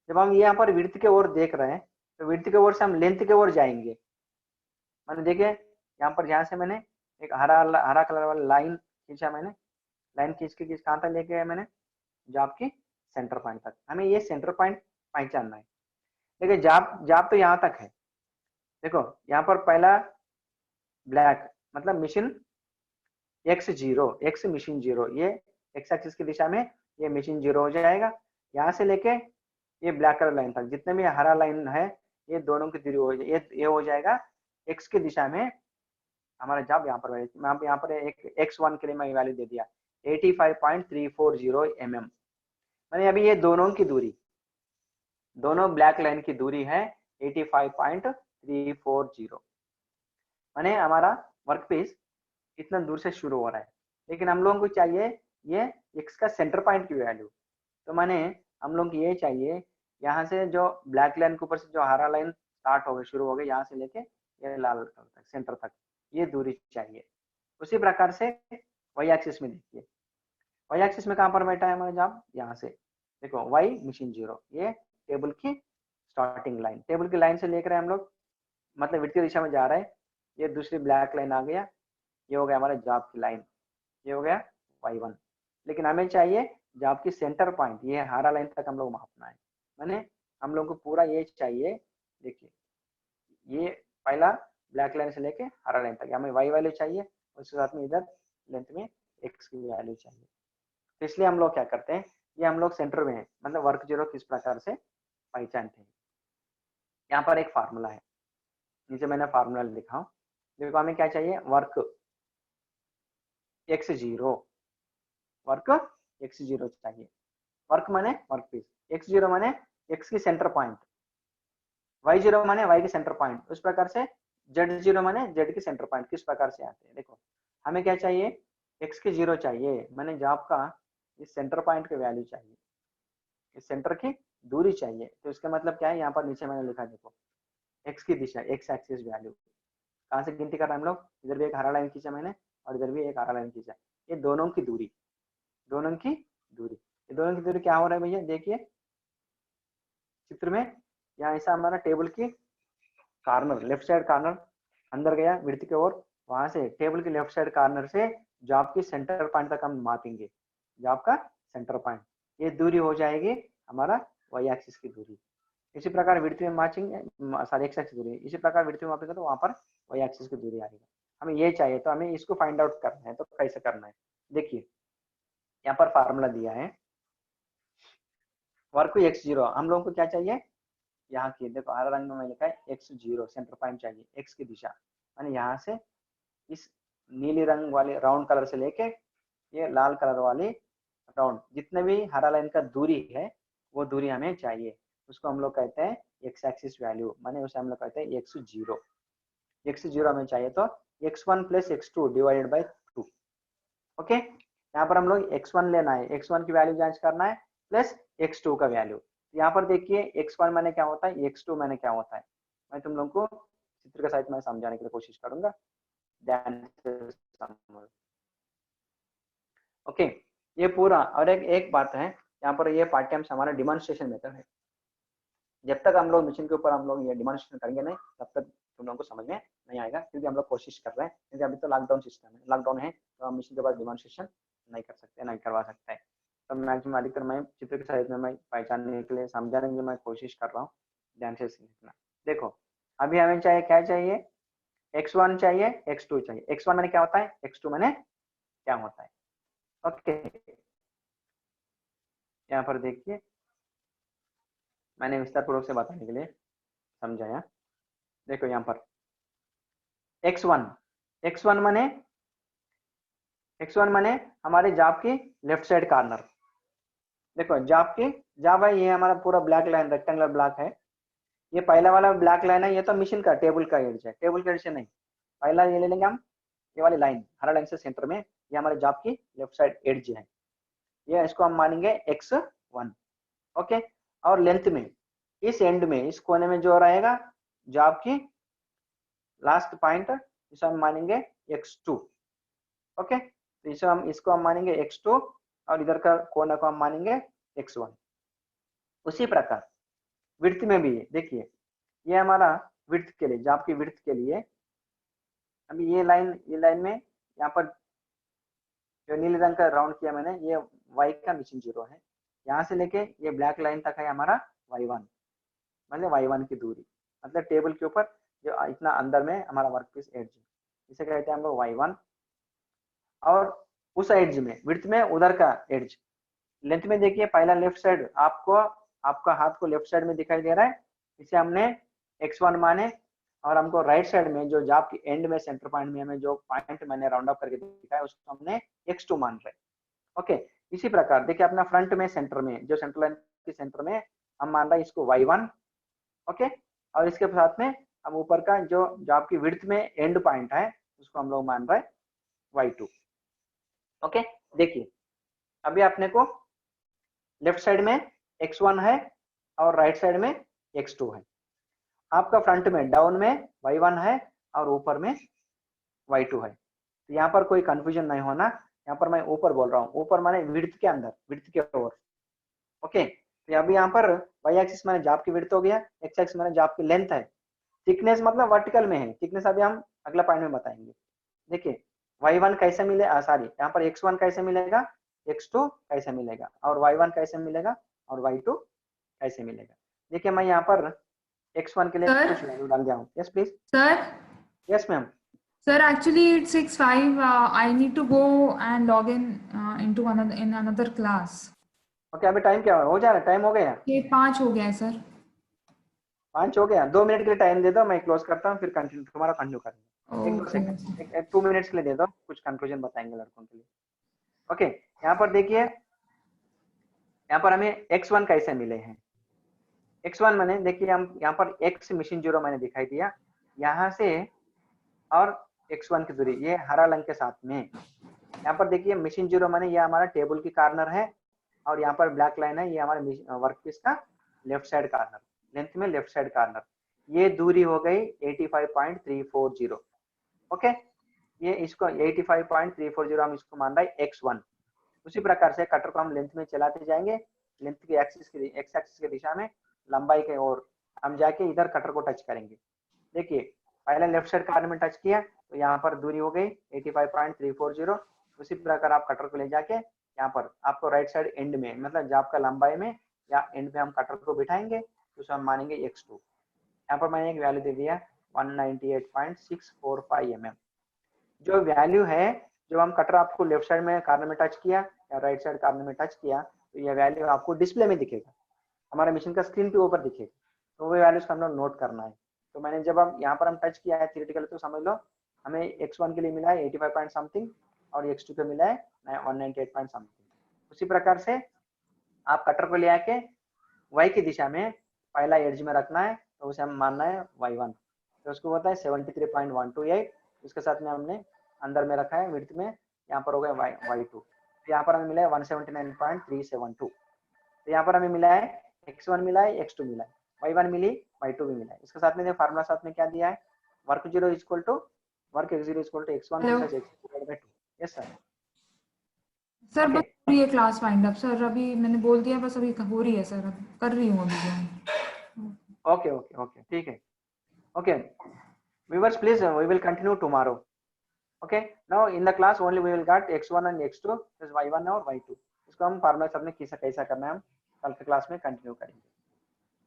जब हम यहाँ पर विड्थ के ओर देख रहे हैं तो विड्थ के ओर से हम लेंथ के ओर जाएंगे। मैंने देखिए यहाँ पर जहाँ से मैंने एक हरा कलर वाला लाइन खींचा, मैंने लाइन खींच के कहाँ तक लेके गया मैंने, जो आपकी सेंटर पॉइंट तक। हमें ये सेंटर पॉइंट पहचानना है। देखिए जाप तो यहाँ तक है। देखो यहाँ पर पहला ब्लैक मतलब मिशन एक्स मशीन जीरो, ये एक्स एक्सिस की दिशा में ये मशीन जीरो हो जाएगा। यहाँ से लेके ये ब्लैक कलर लाइन तक जितने भी हरा लाइन है ये दोनों की दूरी हो जाए, ये हो जाएगा एक्स की दिशा में हमारा जॉब। यहाँ पर यहाँ पर एक x1 के लिए मैं वैल्यू दे दिया 85.340 mm। मैंने अभी ये दोनों की दूरी, दोनों ब्लैक लाइन की दूरी है 85.340। माने हमारा वर्कपीस इतना दूर से शुरू हो रहा है, लेकिन हम लोगों को चाहिए ये एक्स का सेंटर पॉइंट की वैल्यू। तो माने हम लोग को ये चाहिए यहाँ से जो ब्लैक लाइन के ऊपर से जो हरा लाइन स्टार्ट हो गई शुरू हो गई, यहाँ से लेके ये लाल तक सेंटर तक ये दूरी चाहिए। उसी प्रकार से वाई एक्सिस में देखिए, वाई एक्सिस में कहाँ पर बैठा है हमारा जॉब, यहाँ से देखो वाई मशीन जीरो, ये टेबल की स्टार्टिंग लाइन, टेबल की लाइन से लेकर हम लोग मतलब विड्थ की दिशा में जा रहे हैं। ये दूसरी ब्लैक लाइन आ गया, ये हो गया हमारा जॉब की लाइन, ये हो गया y1। लेकिन हमें चाहिए जॉब की सेंटर पॉइंट, ये हरा लाइन तक हम लोग मापना है। माने हम लोग को पूरा ये चाहिए, देखिए ये पहला ब्लैक लाइन से लेके हरा लाइन तक हमें y वैल्यू चाहिए, उसके साथ में इधर लेंथ में x की वैल्यू चाहिए। तो इसलिए हम लोग क्या करते हैं, ये हम लोग सेंटर में है, मतलब वर्क जीरो किस प्रकार से पहचानते हैं। यहाँ पर एक फार्मूला है, नीचे मैंने फार्मूला लिखा हूँ। देखो हमें क्या चाहिए, वर्क x0, वर्क x0 चाहिए। वर्क माने वर्क पीस, x0 माने x की सेंटर पॉइंट, y0 माने y की सेंटर पॉइंट। उस प्रकार से z0 माने z की सेंटर पॉइंट किस प्रकार से आते हैं। देखो हमें क्या चाहिए, x की जीरो चाहिए, मैंने जॉब का इस सेंटर पॉइंट की वैल्यू चाहिए, इस सेंटर की दूरी चाहिए। तो इसका मतलब क्या है, यहाँ पर नीचे मैंने लिखा, देखो x की दिशा, x एक्सिस वैल्यू कहाँ से गिनती कर रहे हैं हम लोग, इधर भी एक हरा लाइन खींचा मैंने और इधर भी एक हरा लाइन खींचा, ये दोनों की दूरी, दोनों की दूरी, ये दोनों की दूरी क्या हो रहा है भैया, देखिए चित्र में यहाँ ऐसा हमारा टेबल की कॉर्नर, लेफ्ट साइड कॉर्नर अंदर गया विड्थ की ओर, वहां से टेबल के लेफ्ट साइड कॉर्नर से जॉब की सेंटर पॉइंट तक हम मापेंगे, जॉब का सेंटर पॉइंट, ये दूरी हो जाएगी हमारा वाई एक्सिस की दूरी। इसी प्रकार विड्थ में माचेंगे, सॉरी एक्स एक्सिस दूरी, इसी प्रकार विड्थ में मापेंगे तो वहां पर वाई एक्सिस की दूरी आएगी। हमें ये चाहिए, तो हमें इसको फाइंड आउट करना है, तो कैसे करना है देखिए, यहाँ पर फार्मूला दिया है, वर्क x0 हम लोगों को क्या चाहिए, यहाँ की देखो हरा रंग में मैंने लिखा है x0 सेंटर पॉइंट चाहिए, x की दिशा यानी यहाँ से इस नीली रंग वाले राउंड कलर से लेके ये लाल कलर वाले राउंड जितने भी हरा लाइन का दूरी है वो दूरी हमें चाहिए, उसको हम लोग कहते हैं x एक्सिस वैल्यू, माने उसे हम लोग कहते हैं x0। x0 हमें चाहिए तो x1 plus x2 divided by 2। Okay, यहाँ पर हम लोग x1 लेना है, x1 की वैल्यू जांच करना है प्लस x2 का वैल्यू। यहाँ पर देखिए x1 मैंने क्या होता है, x2 मैंने क्या होता है, मैं तुम लोग को चित्र के साथ में समझाने की कोशिश करूंगा ध्यान से समझो। ओके, ये पूरा। और एक बात है यहाँ पर, ये पार्ट टाइम हमारा डिमॉन्स्ट्रेशन मेथड है। जब तक हम लोग मशीन के ऊपर हम लोग ये डिमॉन्स्ट्रेशन करेंगे नहीं, तब तक तुम लोगों को समझ में नहीं आएगा, क्योंकि हम लोग कोशिश कर रहे हैं, क्योंकि अभी तो लॉकडाउन सिस्टम है, लॉकडाउन है तो हम मशीन के ऊपर डिमॉन्स्ट्रेशन नहीं कर सकते, नहीं करवा सकते। तो मैक्सिमम अधिकतर मैं चित्र के साइज में मैं पहचानने के लिए, समझाने के लिए मैं कोशिश कर रहा हूँ, ध्यान से सीखना। देखो अभी हमें चाहिए, क्या चाहिए, x1 चाहिए, x2 चाहिए। x1 मैंने क्या होता है, x2 मैंने क्या होता है। ओके, यहाँ पर देखिए मैंने विस्तार पूर्वक से बताने के लिए समझाया। देखो यहाँ पर x1, x1 माने हमारे जाब की लेफ्ट साइड कॉर्नर। देखो जाब है, ये हमारा पूरा ब्लैक लाइन, रेक्टेंगुलर ब्लॉक है। ये पहला वाला ब्लैक लाइन है, ये तो मशीन का टेबल का एड्ज है, टेबल का एड्ज से नहीं। पहला ये ले लेंगे हम, ये वाली लाइन, हरा लाइन से सेंटर में, ये हमारे जाब की लेफ्ट साइड एड्ज है। ये इसको हम मानेंगे x1। ओके, और लेंथ में इस एंड में, इस कोने में जो रहेगा जाब की लास्ट पॉइंट, इसे हम मानेंगे x2। ओके, तो इसको हम मानेंगे x2, और इधर का कोना को हम मानेंगे x1। उसी प्रकार विड्थ में भी देखिए, ये हमारा विड्थ के लिए, जाब की विड्थ के लिए, अभी ये लाइन में यहाँ पर जो नीले रंग का राउंड किया मैंने, ये y का मिशन जीरो है। यहाँ से लेके ये ब्लैक लाइन तक है हमारा y1, मतलब y1 की दूरी, मतलब टेबल के ऊपर जो इतना अंदर में हमारा वर्कपीस एड्ज, इसे कहते हैं हम लोग y1। और उस एड्ज में, विड्थ में उधर का एड्ज, लेंथ में देखिए पहला लेफ्ट साइड आपको, आपका हाथ को लेफ्ट साइड में दिखाई दे रहा है, इसे हमने x1 माने। और हमको राइट साइड में जो जाब की एंड में सेंटर पॉइंट में हमें जो पॉइंट मैंने राउंड अप करके दिखाया, उसको हमने x2 मान रहे। ओके, इसी प्रकार देखिए अपना फ्रंट में सेंटर में, जो सेंटर लाइन के सेंटर में हम मान रहे हैं इसको y1। ओके, और इसके साथ में हम ऊपर का जो जाब की विड्थ में एंड पॉइंट है, उसको हम लोग मान रहे हैं y2। ओके, देखिए अभी अपने को लेफ्ट साइड में x1 है और राइट साइड में x2 है। आपका फ्रंट में डाउन में y1 है और ऊपर में y2 है। तो यहाँ पर कोई कंफ्यूजन नहीं होना, यहाँ पर मैं ऊपर बोल रहा हूँ, ऊपर माने विड्थ के अंदर, विड्थ के ओर। ओके, तो अभी यहाँ पर y एक्सिस माने जाब की विड्थ हो गया, x एक्सिस माने जाब की लेंथ है, थिकनेस मतलब वर्टिकल में है, थिकनेस अभी हम अगला पॉइंट में बताएंगे। देखिए y1 कैसे मिले, सॉरी यहाँ पर x1 कैसे मिलेगा, x2 कैसे मिलेगा, और y1 कैसे मिलेगा, और y2 कैसे मिलेगा। देखिए मैं यहाँ पर x1 के लिए कुछ वैल्यू डाल दिया हूँ। Yes please. Sir yes ma'am. Sir, actually it's 6:05. I need to go and log into another class. Okay, अभी टाइम क्या हो जा रहा है, टाइम हो गया, ये 5 हो गया है सर। 5 हो गया। 2 मिनट के लिए टाइम दे दो, मैं क्लोज करता हूँ, फिर कंटिन्यू तुम्हारा कंटिन्यू करेंगे। एक दो ओके सेकंड, 2 मिनट्स के लिए दे दो, कुछ कंक्लूजन बताएंगे लड़कों के लिए। ओके, यहाँ पर देखिए, यहाँ पर हमें x1 कैसे मिले हैं। x1 मैंने देखिए, हम यहाँ पर x मिशन जीरो मैंने दिखाई दिया यहाँ से, और x1 की दूरी ये हरा रंग के साथ में। यहाँ पर देखिए मिशन जीरो मैंने, ये हमारा टेबल की कॉर्नर है, और यहाँ पर ब्लैक लाइन है, ये हमारे वर्कपीस का लेफ्ट साइड कॉर्नर, लेंथ में लेफ्ट साइड कॉर्नर। ये दूरी हो गई 85.340। ओके, ये इसको 85.340 हम इसको मान रहा है x1। उसी प्रकार से कटर को हम लेंथ में चलाते जाएंगे, लेंथ की एक्सिस की, एक्स एक्सिस की दिशा में, लंबाई के ओर हम जाके इधर कटर को टच करेंगे। देखिए पहले लेफ्ट साइड कॉर्नर में टच किया तो यहाँ पर दूरी हो गई 85.340। उसी प्रकार आप कटर को ले जाके यहाँ पर आपको राइट साइड एंड में, मतलब जाब का लंबाई में या एंड में हम कटर को बिठाएंगे, तो उसे हम मानेंगे x2। यहाँ पर मैंने एक वैल्यू दे दिया 198.645 mm। जो वैल्यू है, जो हम कटर आपको लेफ्ट साइड में कॉर्नर में टच किया या राइट साइड कॉर्नर में टच किया, तो ये वैल्यू आपको डिस्प्ले में दिखेगा, हमारे मशीन का स्क्रीन पे ऊपर दिखेगा। तो वो वैल्यूज को हम लोग नोट करना है। तो मैंने जब हम यहाँ पर हम टच किया है थियोरेटिकल, तो समझ लो हमें x1 के लिए मिला है 85 पॉइंट समथिंग, और x2 पे मिला है 198 पॉइंट समथिंग। उसी प्रकार से आप कटर को ले आके y की दिशा में पहला एड्ज में रखना है, तो उसे हम मानना है y1, तो उसको होता है 73.128। इसके साथ में हमने अंदर में रखा है विड्थ में, यहाँ पर हो गया y2, यहाँ पर हमें मिला है 179.372। तो यहाँ पर हमें मिला है x1 मिला है, x2 मिला है, y1 मिली, y2 भी मिला है। इसके साथ में फार्मूला साथ में क्या दिया है, work x0 equal to x1 hello plus x2/2। Yes sir. Sir Okay. बस हो रही है क्लास वाइंड अप सर, अभी मैंने बोल दिया, बस अभी हो रही है सर, अब कर रही हूँ अभी ज्वाइन। Okay, ठीक है। Okay, viewers, please, we will continue tomorrow. Okay, now in the class only we will got x1 and x2 plus y1 और y2। इसको हम फार्मूला सबने कैसा करना है हम कल के क्लास में कंटिन्यू करेंगे।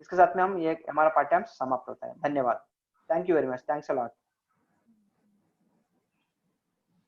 इसके साथ में हम ये हमारा पाठ्यांश समाप्त होता है। धन्यवाद। Thank you very much. Thanks a lot.